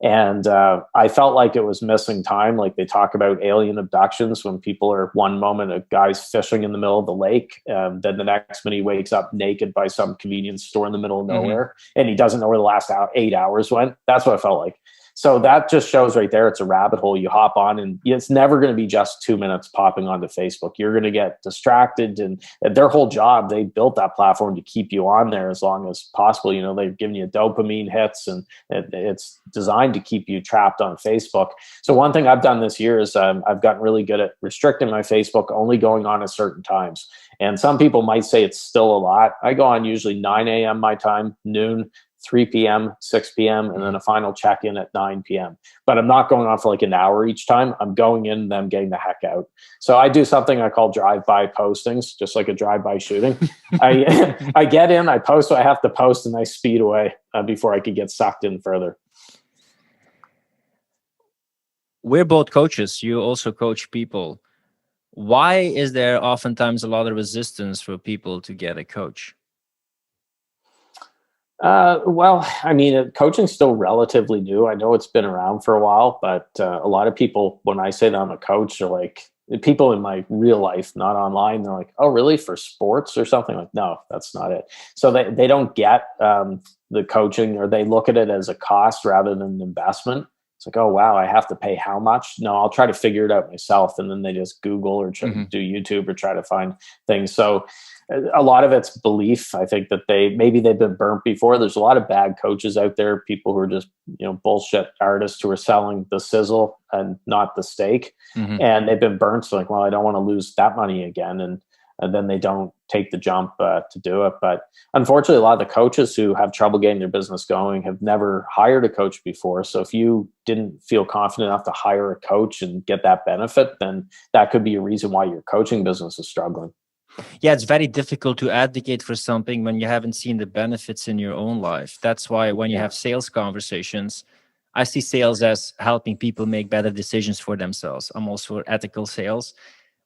And I felt like it was missing time. Like they talk about alien abductions when people are one moment, a guy's fishing in the middle of the lake. Then the next minute he wakes up naked by some convenience store in the middle of nowhere. And he doesn't know where the last 8 hours went. That's what I felt like. So that just shows right there, it's a rabbit hole. You hop on and it's never going to be just 2 minutes popping onto Facebook. You're going to get distracted, and their whole job, they built that platform to keep you on there as long as possible. They've given you dopamine hits and it's designed to keep you trapped on Facebook. So one thing I've done this year is I've gotten really good at restricting my Facebook, only going on at certain times. And some people might say it's still a lot. I go on usually 9 a.m. my time, noon, 3 p.m., 6 p.m., and then a final check-in at 9 p.m. But I'm not going on for like an hour each time. I'm going in and I'm getting the heck out. So I do something I call drive-by postings, just like a drive-by shooting. I get in, I post what I have to post, and I speed away before I could get sucked in further. We're both coaches. You also coach people. Why is there oftentimes a lot of resistance for people to get a coach? Well, I mean, coaching's still relatively new. I know it's been around for a while, but a lot of people, when I say that I'm a coach, are like, people in my real life, not online, they're like, oh, really? For sports or something? Like, no, that's not it. So they don't get the coaching, or they look at it as a cost rather than an investment. It's like, oh, wow, I have to pay how much? No, I'll try to figure it out myself. And then they just Google or try to do YouTube or try to find things. So a lot of it's belief. I think that maybe they've been burnt before. There's a lot of bad coaches out there, people who are just, bullshit artists who are selling the sizzle and not the steak. And they've been burnt. So like, well, I don't want to lose that money again. And then they don't take the jump to do it. But unfortunately, a lot of the coaches who have trouble getting their business going have never hired a coach before. So if you didn't feel confident enough to hire a coach and get that benefit, then that could be a reason why your coaching business is struggling. Yeah, it's very difficult to advocate for something when you haven't seen the benefits in your own life. That's why when you have sales conversations, I see sales as helping people make better decisions for themselves. I'm also for ethical sales.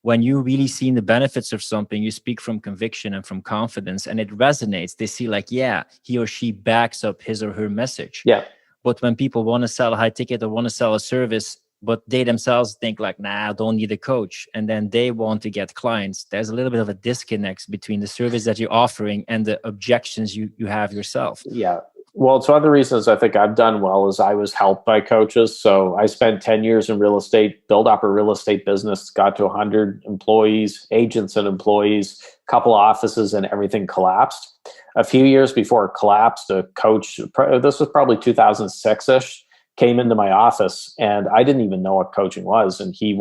When you really see the benefits of something, you speak from conviction and from confidence, and it resonates. They see like, yeah, he or she backs up his or her message. Yeah. But when people want to sell a high ticket or want to sell a service, but they themselves think like, nah, I don't need a coach, and then they want to get clients, there's a little bit of a disconnect between the service that you're offering and the objections you have yourself. Yeah. Well, it's one of the reasons I think I've done well is I was helped by coaches. So I spent 10 years in real estate, built up a real estate business, got to 100 employees, agents and employees, a couple offices, and everything collapsed. A few years before it collapsed, a coach, this was probably 2006-ish, came into my office, and I didn't even know what coaching was. And he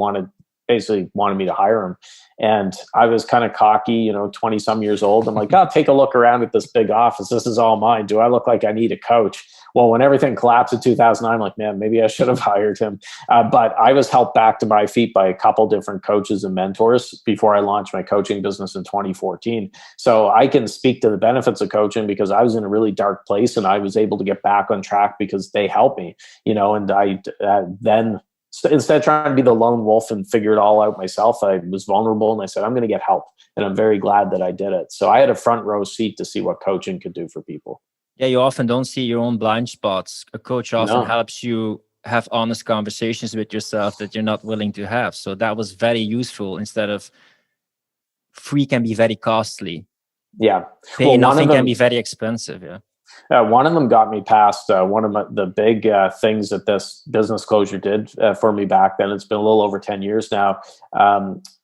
basically wanted me to hire him. And I was kind of cocky, 20 some years old. I'm like, oh, take a look around at this big office. This is all mine. Do I look like I need a coach? Well, when everything collapsed in 2009, I'm like, man, maybe I should have hired him. But I was helped back to my feet by a couple different coaches and mentors before I launched my coaching business in 2014. So I can speak to the benefits of coaching because I was in a really dark place and I was able to get back on track because they helped me, and I then instead of trying to be the lone wolf and figure it all out myself, I was vulnerable and I said, I'm going to get help. And I'm very glad that I did it. So I had a front row seat to see what coaching could do for people. Yeah, you often don't see your own blind spots. A coach often helps you have honest conversations with yourself that you're not willing to have. So that was very useful. Instead of free can be very costly. Yeah. Pay nothing can be very expensive. Yeah. One of them got me past one of the big things that this business closure did for me back then. It's been a little over 10 years now.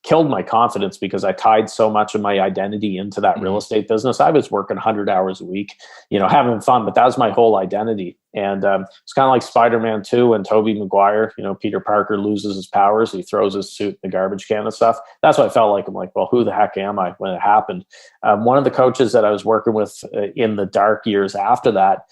Killed my confidence because I tied so much of my identity into that real estate business. I was working 100 hours a week, having fun, but that was my whole identity. And it's kind of like Spider-Man 2 and Tobey Maguire. Peter Parker loses his powers. He throws his suit in the garbage can and stuff. That's what I felt like. I'm like, well, who the heck am I when it happened? One of the coaches that I was working with in the dark years after that,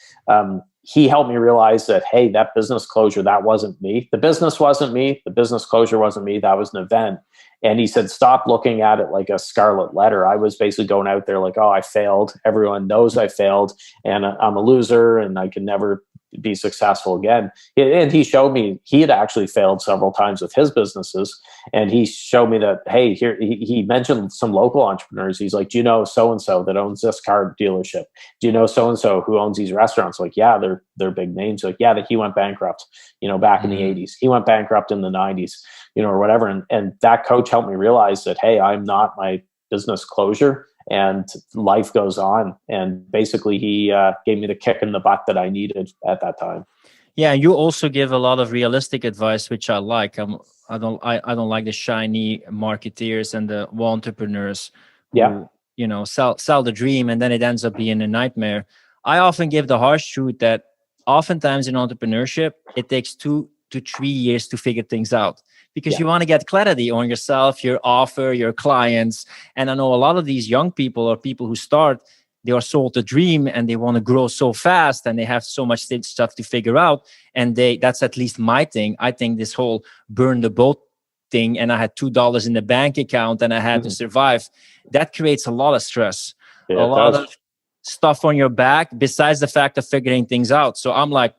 he helped me realize that, hey, that business closure, that wasn't me. The business wasn't me. The business closure wasn't me. That was an event. And he said, stop looking at it like a scarlet letter. I was basically going out there like, oh, I failed. Everyone knows I failed and I'm a loser and I can never be successful again. And he showed me he had actually failed several times with his businesses. And he showed me that, hey, here, he mentioned some local entrepreneurs. He's like, do you know so-and-so that owns this car dealership? Do you know so-and-so who owns these restaurants? Like, yeah, they're big names. Like, yeah, that he went bankrupt, back in the 80s. He went bankrupt in the 90s, or whatever. And that coach helped me realize that, hey, I'm not my business closure. And life goes on. And basically, he gave me the kick in the butt that I needed at that time. Yeah, you also give a lot of realistic advice, which I like. I don't like the shiny marketeers and the entrepreneurs who sell the dream and then it ends up being a nightmare. I often give the harsh truth that oftentimes in entrepreneurship it takes 2 to 3 years to figure things out. Because you want to get clarity on yourself, your offer, your clients. And I know a lot of these young people or people who start, they are sold a dream and they want to grow so fast and they have so much stuff to figure out. And that's at least my thing. I think this whole burn the boat thing, and I had $2 in the bank account and I had to survive, that creates a lot of stress, a lot of stuff on your back besides the fact of figuring things out. So I'm like,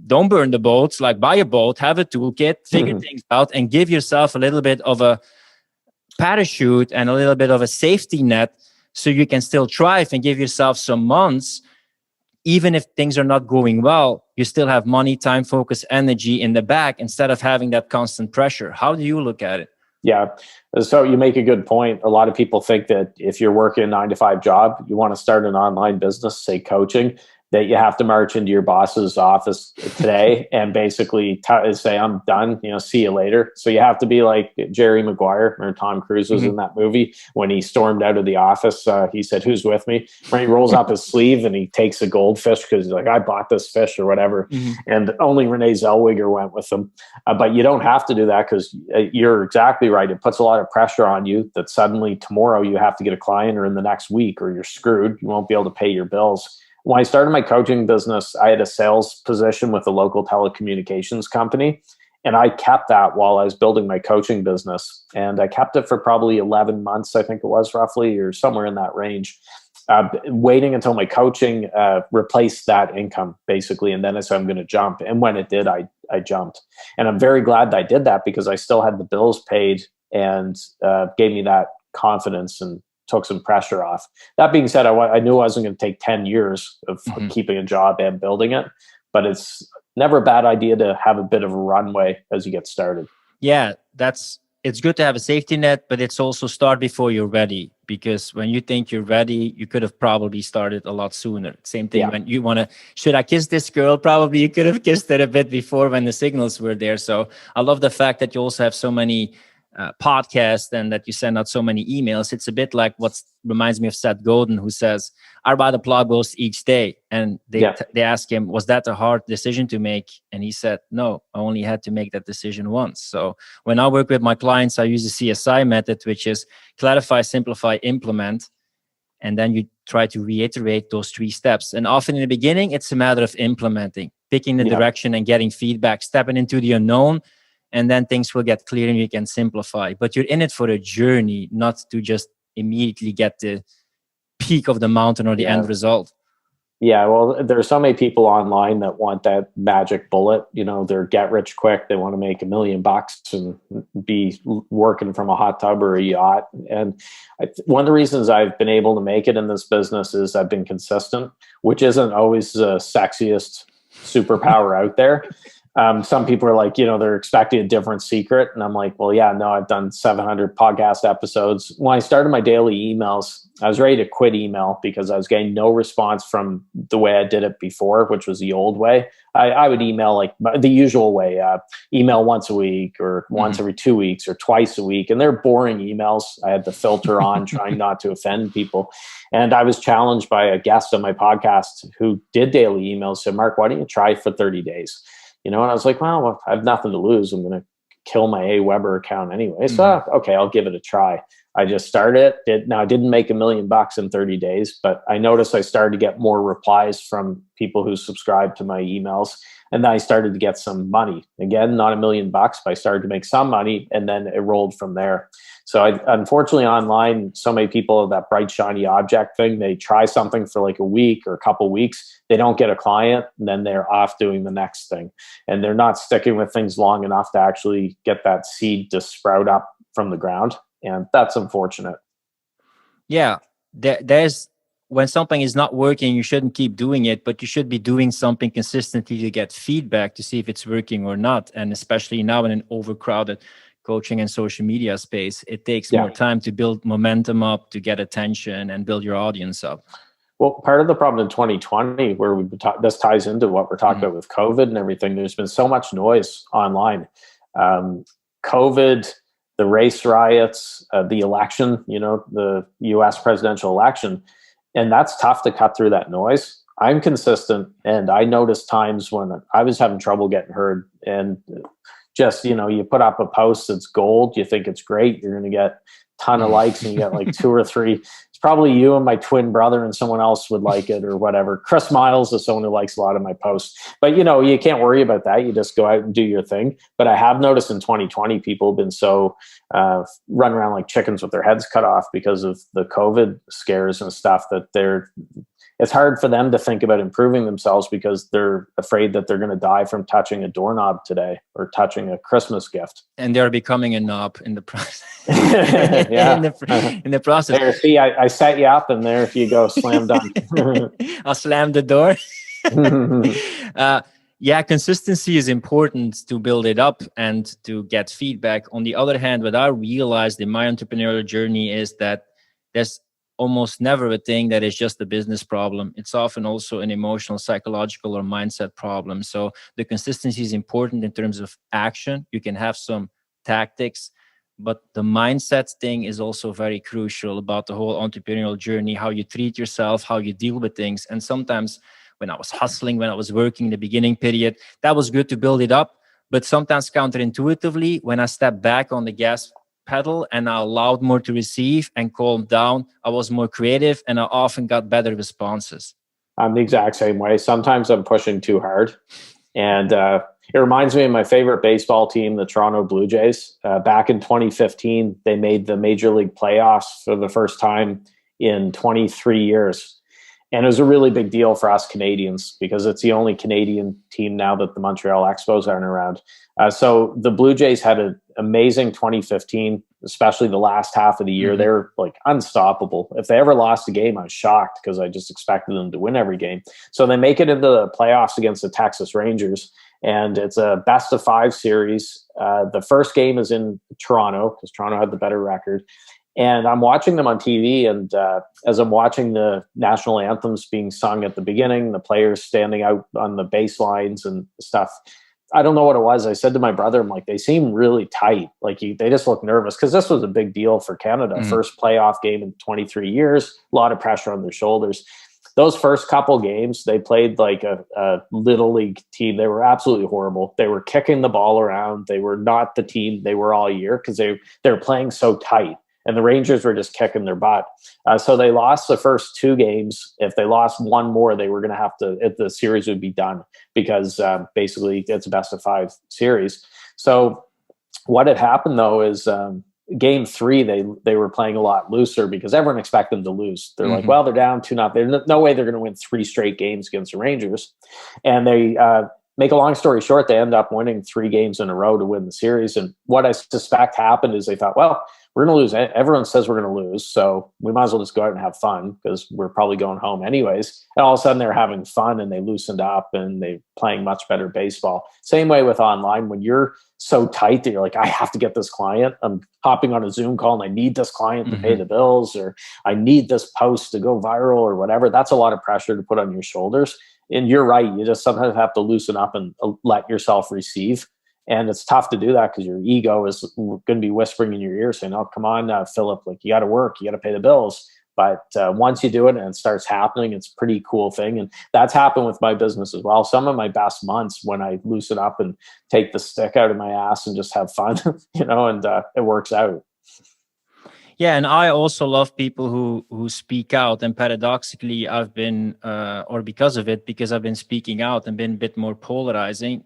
don't burn the boats, like buy a boat, have a toolkit, figure things out, and give yourself a little bit of a parachute and a little bit of a safety net so you can still thrive and give yourself some months. Even if things are not going well, you still have money, time, focus, energy in the back instead of having that constant pressure. How do you look at it? Yeah. So you make a good point. A lot of people think that if you're working a 9-to-5 job, you want to start an online business, say coaching, that you have to march into your boss's office today and basically say, I'm done, see you later. So you have to be like Jerry Maguire, or Tom Cruise was in that movie. When he stormed out of the office, he said, who's with me? Right, he rolls up his sleeve and he takes a goldfish because he's like, I bought this fish or whatever. And only Renee Zellweger went with him. But you don't have to do that because you're exactly right. It puts a lot of pressure on you that suddenly tomorrow you have to get a client or in the next week or you're screwed. You won't be able to pay your bills. When I started my coaching business, I had a sales position with a local telecommunications company, and I kept that while I was building my coaching business. And I kept it for probably 11 months, I think it was roughly, or somewhere in that range. waiting until my coaching replaced that income, basically. And then I said, I'm going to jump. And when it did, I jumped. And I'm very glad that I did that, because I still had the bills paid, and gave me that confidence and took some pressure off. That being said, I knew I wasn't going to take 10 years of keeping a job and building it, but it's never a bad idea to have a bit of a runway as you get started. Yeah, it's good to have a safety net, but it's also start before you're ready, because when you think you're ready, you could have probably started a lot sooner. Same thing when you want to, should I kiss this girl? Probably you could have kissed it a bit before, when the signals were there. So I love the fact that you also have so many podcasts and that you send out so many emails. It's a bit like what reminds me of Seth Godin, who says, I write a blog post each day. And they ask him, was that a hard decision to make? And he said, no, I only had to make that decision once. So when I work with my clients, I use the CSI method, which is clarify, simplify, implement. And then you try to reiterate those 3 steps. And often in the beginning, it's a matter of implementing, picking the direction and getting feedback, stepping into the unknown. And then things will get clear and you can simplify. But you're in it for a journey, not to just immediately get the peak of the mountain or the end result. Yeah, well, there are so many people online that want that magic bullet. You know, they're get rich quick. They want to make $1 million and be working from a hot tub or a yacht. And one of the reasons I've been able to make it in this business is I've been consistent, which isn't always the sexiest superpower out there. Some people are like, they're expecting a different secret. And I'm like, well, yeah, no, I've done 700 podcast episodes. When I started my daily emails, I was ready to quit email because I was getting no response from the way I did it before, which was the old way. I would email like the usual way, email once a week or once every 2 weeks or twice a week. And they're boring emails. I had the filter on trying not to offend people. And I was challenged by a guest on my podcast who did daily emails. Said, Mark, why don't you try for 30 days? And I was like, well, I have nothing to lose. I'm going to kill my Aweber account anyway. So, okay, I'll give it a try. I just started it. Now, I didn't make $1 million in 30 days, but I noticed I started to get more replies from people who subscribed to my emails. And then I started to get some money. Again, not $1 million, but I started to make some money, and then it rolled from there. So unfortunately, online, so many people have that bright, shiny object thing. They try something for like a week or a couple of weeks. They don't get a client, and then they're off doing the next thing. And they're not sticking with things long enough to actually get that seed to sprout up from the ground. And that's unfortunate. Yeah, there's when something is not working, you shouldn't keep doing it, but you should be doing something consistently to get feedback to see if it's working or not. And especially now in an overcrowded coaching and social media space, it takes more time to build momentum up, to get attention and build your audience up. Well, part of the problem in 2020, where this ties into what we're talking about with COVID and everything, there's been so much noise online. COVID, the race riots, the election, the US presidential election, and that's tough to cut through that noise. I'm consistent, and I noticed times when I was having trouble getting heard, and just, you put up a post that's gold, you think it's great, you're going to get a ton of likes, and you get like 2 or 3. It's probably you and my twin brother and someone else would like it or whatever. Chris Miles is someone who likes a lot of my posts. But, you can't worry about that. You just go out and do your thing. But I have noticed in 2020, people have been so run around like chickens with their heads cut off because of the COVID scares and stuff that it's hard for them to think about improving themselves because they're afraid that they're going to die from touching a doorknob today or touching a Christmas gift. And they're becoming a knob in the process. in the process. There, see, I set you up, and there you go, slam dunk. I'll slam the door. Consistency is important to build it up and to get feedback. On the other hand, what I realized in my entrepreneurial journey is that there's almost never a thing that is just a business problem. It's often also an emotional, psychological, or mindset problem. So the consistency is important in terms of action. You can have some tactics, but the mindset thing is also very crucial about the whole entrepreneurial journey, how you treat yourself, how you deal with things. And sometimes when I was hustling, when I was working in the beginning period, that was good to build it up. But sometimes counterintuitively, when I stepped back on the gas pedal and I allowed more to receive and calmed down, I was more creative and I often got better responses. I'm the exact same way. Sometimes I'm pushing too hard. And it reminds me of my favorite baseball team, the Toronto Blue Jays. Back in 2015, they made the Major League playoffs for the first time in 23 years. And it was a really big deal for us Canadians because it's the only Canadian team now that the Montreal Expos aren't around. So the Blue Jays had an amazing 2015, especially the last half of the year. They were like unstoppable. If they ever lost a game, I was shocked because I just expected them to win every game. So they make it into the playoffs against the Texas Rangers, and it's a best-of-5 series. The first game is in Toronto because Toronto had the better record. And I'm watching them on TV, and as I'm watching the national anthems being sung at the beginning, the players standing out on the baselines and stuff, I don't know what it was. I said to my brother, I'm like, they seem really tight. Like they just look nervous because this was a big deal for Canada. First playoff game in 23 years, a lot of pressure on their shoulders. Those first couple games, they played like a little league team. They were absolutely horrible. They were kicking the ball around. They were not the team they were all year because they were playing so tight. And the Rangers were just kicking their butt. So they lost the first 2 games. If they lost one more, they were going to have to, the series would be done because basically it's a best-of-5 series. So what had happened, though, is game 3, they were playing a lot looser because everyone expected them to lose. They're like, well, they're down 2-0. There's no way they're going to win 3 straight games against the Rangers. And they make a long story short, they end up winning 3 games in a row to win the series. And what I suspect happened is they thought, well, we're going to lose. Everyone says we're going to lose, so we might as well just go out and have fun because we're probably going home anyways. And all of a sudden they're having fun and they loosened up and they're playing much better baseball. Same way with online. When you're so tight that you're like, I have to get this client. I'm hopping on a Zoom call and I need this client to pay the bills, or I need this post to go viral or whatever. That's a lot of pressure to put on your shoulders. And you're right. You just sometimes have to loosen up and let yourself receive. And it's tough to do that because your ego is going to be whispering in your ear saying, oh, come on, Philip, like you got to work, you got to pay the bills. But once you do it and it starts happening, it's a pretty cool thing. And that's happened with my business as well. Some of my best months when I loosen up and take the stick out of my ass and just have fun, and it works out. Yeah, and I also love people who speak out. And paradoxically, I've been, or because of it, because I've been speaking out and been a bit more polarizing,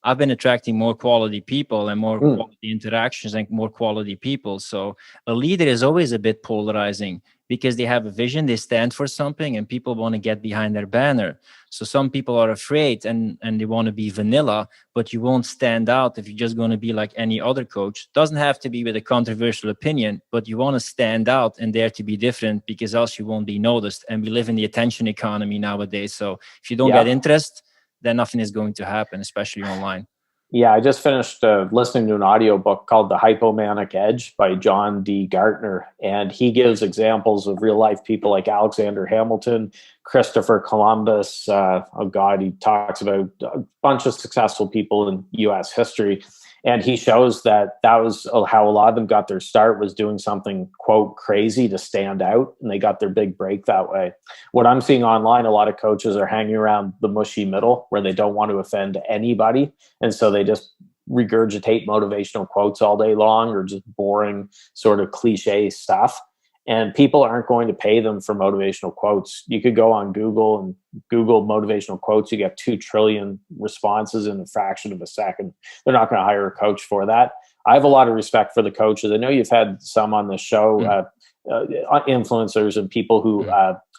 I've been attracting more quality people and more quality interactions and more quality people. So a leader is always a bit polarizing because they have a vision, they stand for something, and people want to get behind their banner. So some people are afraid and they want to be vanilla, but you won't stand out if you're just going to be like any other coach. Doesn't have to be with a controversial opinion, but you want to stand out and dare to be different because else you won't be noticed. And we live in the attention economy nowadays. So if you don't get interest, then nothing is going to happen, especially online. Yeah, I just finished listening to an audiobook called The Hypomanic Edge by John D. Gartner. And he gives examples of real life people like Alexander Hamilton, Christopher Columbus. He talks about a bunch of successful people in U.S. history. And he shows that was how a lot of them got their start, was doing something, quote, crazy to stand out. And they got their big break that way. What I'm seeing online, a lot of coaches are hanging around the mushy middle where they don't want to offend anybody. And so they just regurgitate motivational quotes all day long or just boring sort of cliche stuff. And people aren't going to pay them for motivational quotes. You could go on Google and Google motivational quotes. You get 2 trillion responses in a fraction of a second. They're not going to hire a coach for that. I have a lot of respect for the coaches. I know you've had some on the show, influencers and people who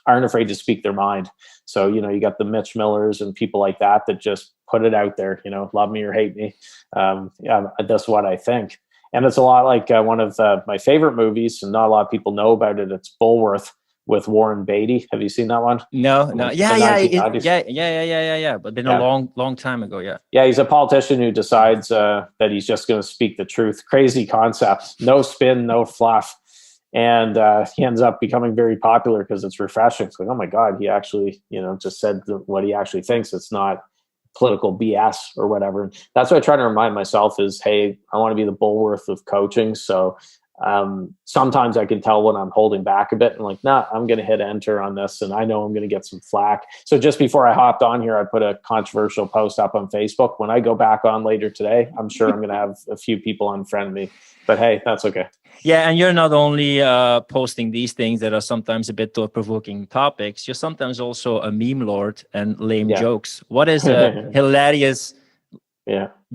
aren't afraid to speak their mind. So, you got the Mitch Millers and people like that just put it out there, love me or hate me. That's what I think. And it's a lot like one of my favorite movies, and not a lot of people know about it. It's Bulworth with Warren Beatty. Have you seen that one? No. Yeah. But been a long time ago. Yeah. Yeah, he's a politician who decides that he's just going to speak the truth. Crazy concept, no spin, no fluff, and he ends up becoming very popular because it's refreshing. It's like, oh my God, he actually, just said what he actually thinks. It's not political BS or whatever. That's what I try to remind myself is, hey, I want to be the Bulworth of coaching. So sometimes I can tell when I'm holding back a bit and like, nah, I'm going to hit enter on this. And I know I'm going to get some flack. So just before I hopped on here, I put a controversial post up on Facebook. When I go back on later today, I'm sure I'm going to have a few people unfriend me, but hey, that's okay. Yeah, and you're not only posting these things that are sometimes a bit thought-provoking topics, you're sometimes also a meme lord and lame jokes. What is a hilarious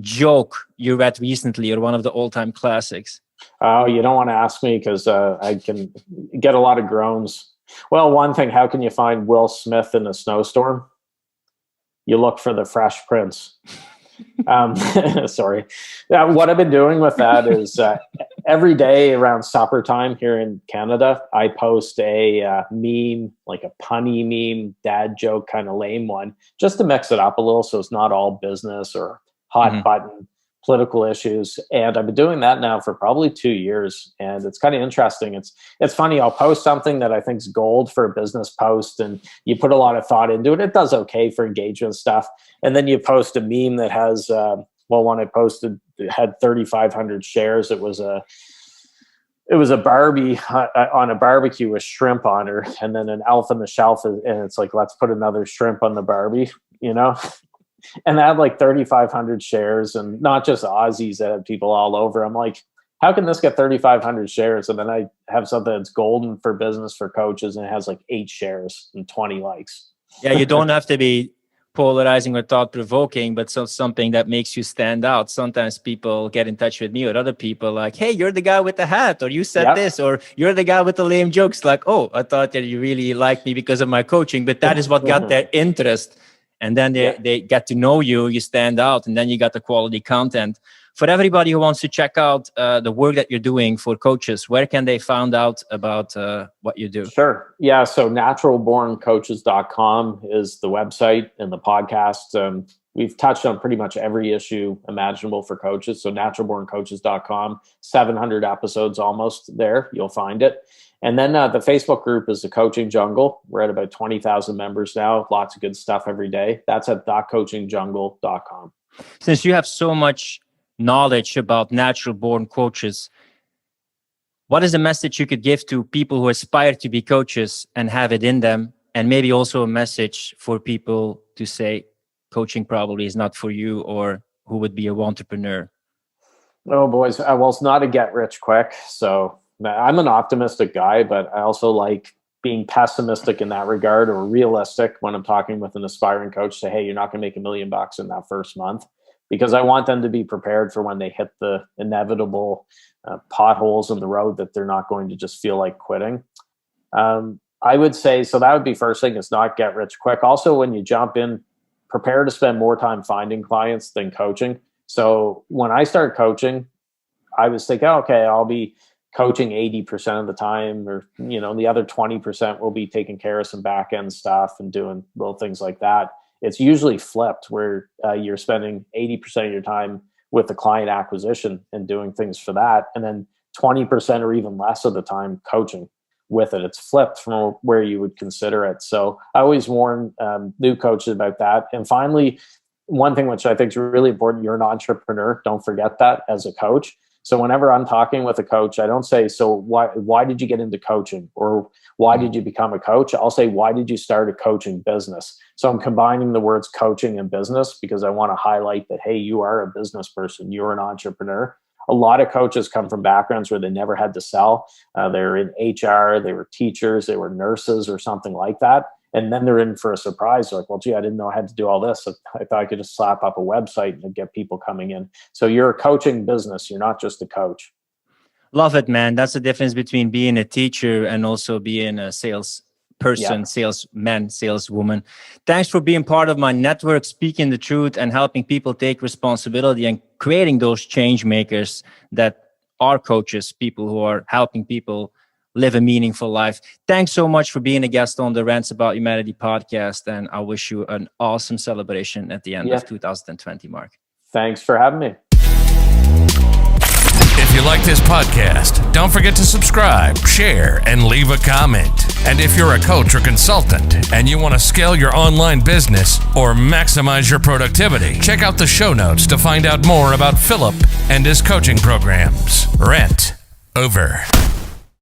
joke you read recently or one of the all-time classics? Oh, you don't want to ask me because I can get a lot of groans. Well, one thing, how can you find Will Smith in a snowstorm? You look for the Fresh Prince. Sorry. What I've been doing with that is every day around supper time here in Canada, I post a meme, like a punny meme, dad joke, kind of lame one, just to mix it up a little so it's not all business or hot button political issues. And I've been doing that now for probably 2 years. And it's kind of interesting. It's funny. I'll post something that I think is gold for a business post and you put a lot of thought into it. It does okay for engagement stuff. And then you post a meme that has, when I posted, it had 3,500 shares. It was a Barbie on a barbecue with shrimp on her, and then an elf on the shelf. And it's like, let's put another shrimp on the Barbie, And I had like 3,500 shares, and not just Aussies, that had people all over. I'm like, how can this get 3,500 shares? And then I have something that's golden for business for coaches, and it has like 8 shares and 20 likes. Yeah, you don't have to be polarizing or thought-provoking, but something that makes you stand out. Sometimes people get in touch with me or other people like, hey, you're the guy with the hat, or you said this, or you're the guy with the lame jokes. Like, oh, I thought that you really liked me because of my coaching, but that is what got their interest. And then they get to know you, you stand out, and then you got the quality content. For everybody who wants to check out the work that you're doing for coaches, where can they find out about what you do? Sure. Yeah. So naturalborncoaches.com is the website and the podcast. We've touched on pretty much every issue imaginable for coaches. So naturalborncoaches.com, 700 episodes almost there. You'll find it. And then the Facebook group is the Coaching Jungle. We're at about 20,000 members now. Lots of good stuff every day. That's at thecoachingjungle.com. Since you have so much knowledge about natural born coaches, what is the message you could give to people who aspire to be coaches and have it in them? And maybe also a message for people to say coaching probably is not for you, or who would be a entrepreneur? Oh, boys. Well, it's not a get rich quick. So I'm an optimistic guy, but I also like being pessimistic in that regard, or realistic when I'm talking with an aspiring coach. Say, hey, you're not going to make $1 million in that first month, because I want them to be prepared for when they hit the inevitable potholes in the road, that they're not going to just feel like quitting. I would say, so that would be first thing, is not get rich quick. Also, when you jump in, prepare to spend more time finding clients than coaching. So when I started coaching, I was thinking, okay, I'll be coaching 80% of the time, or, the other 20% will be taking care of some back end stuff and doing little things like that. It's usually flipped, where you're spending 80% of your time with the client acquisition and doing things for that. And then 20% or even less of the time coaching with it. It's flipped from where you would consider it. So I always warn new coaches about that. And finally, one thing which I think is really important, you're an entrepreneur. Don't forget that as a coach. So whenever I'm talking with a coach, I don't say, so why did you get into coaching, or why did you become a coach? I'll say, why did you start a coaching business? So I'm combining the words coaching and business, because I want to highlight that, hey, you are a business person. You're an entrepreneur. A lot of coaches come from backgrounds where they never had to sell. They're in HR, they were teachers, they were nurses or something like that. And then they're in for a surprise. They're like, well, gee, I didn't know I had to do all this. I thought I could just slap up a website and get people coming in. So you're a coaching business. You're not just a coach. Love it, man. That's the difference between being a teacher and also being a salesperson, salesman, saleswoman. Thanks for being part of my network, speaking the truth and helping people take responsibility and creating those change makers that are coaches, people who are helping people live a meaningful life. Thanks so much for being a guest on the Rants About Humanity podcast. And I wish you an awesome celebration at the end of 2020, Marc. Thanks for having me. If you like this podcast, don't forget to subscribe, share, and leave a comment. And if you're a coach or consultant and you want to scale your online business or maximize your productivity, check out the show notes to find out more about Philip and his coaching programs. Rant over.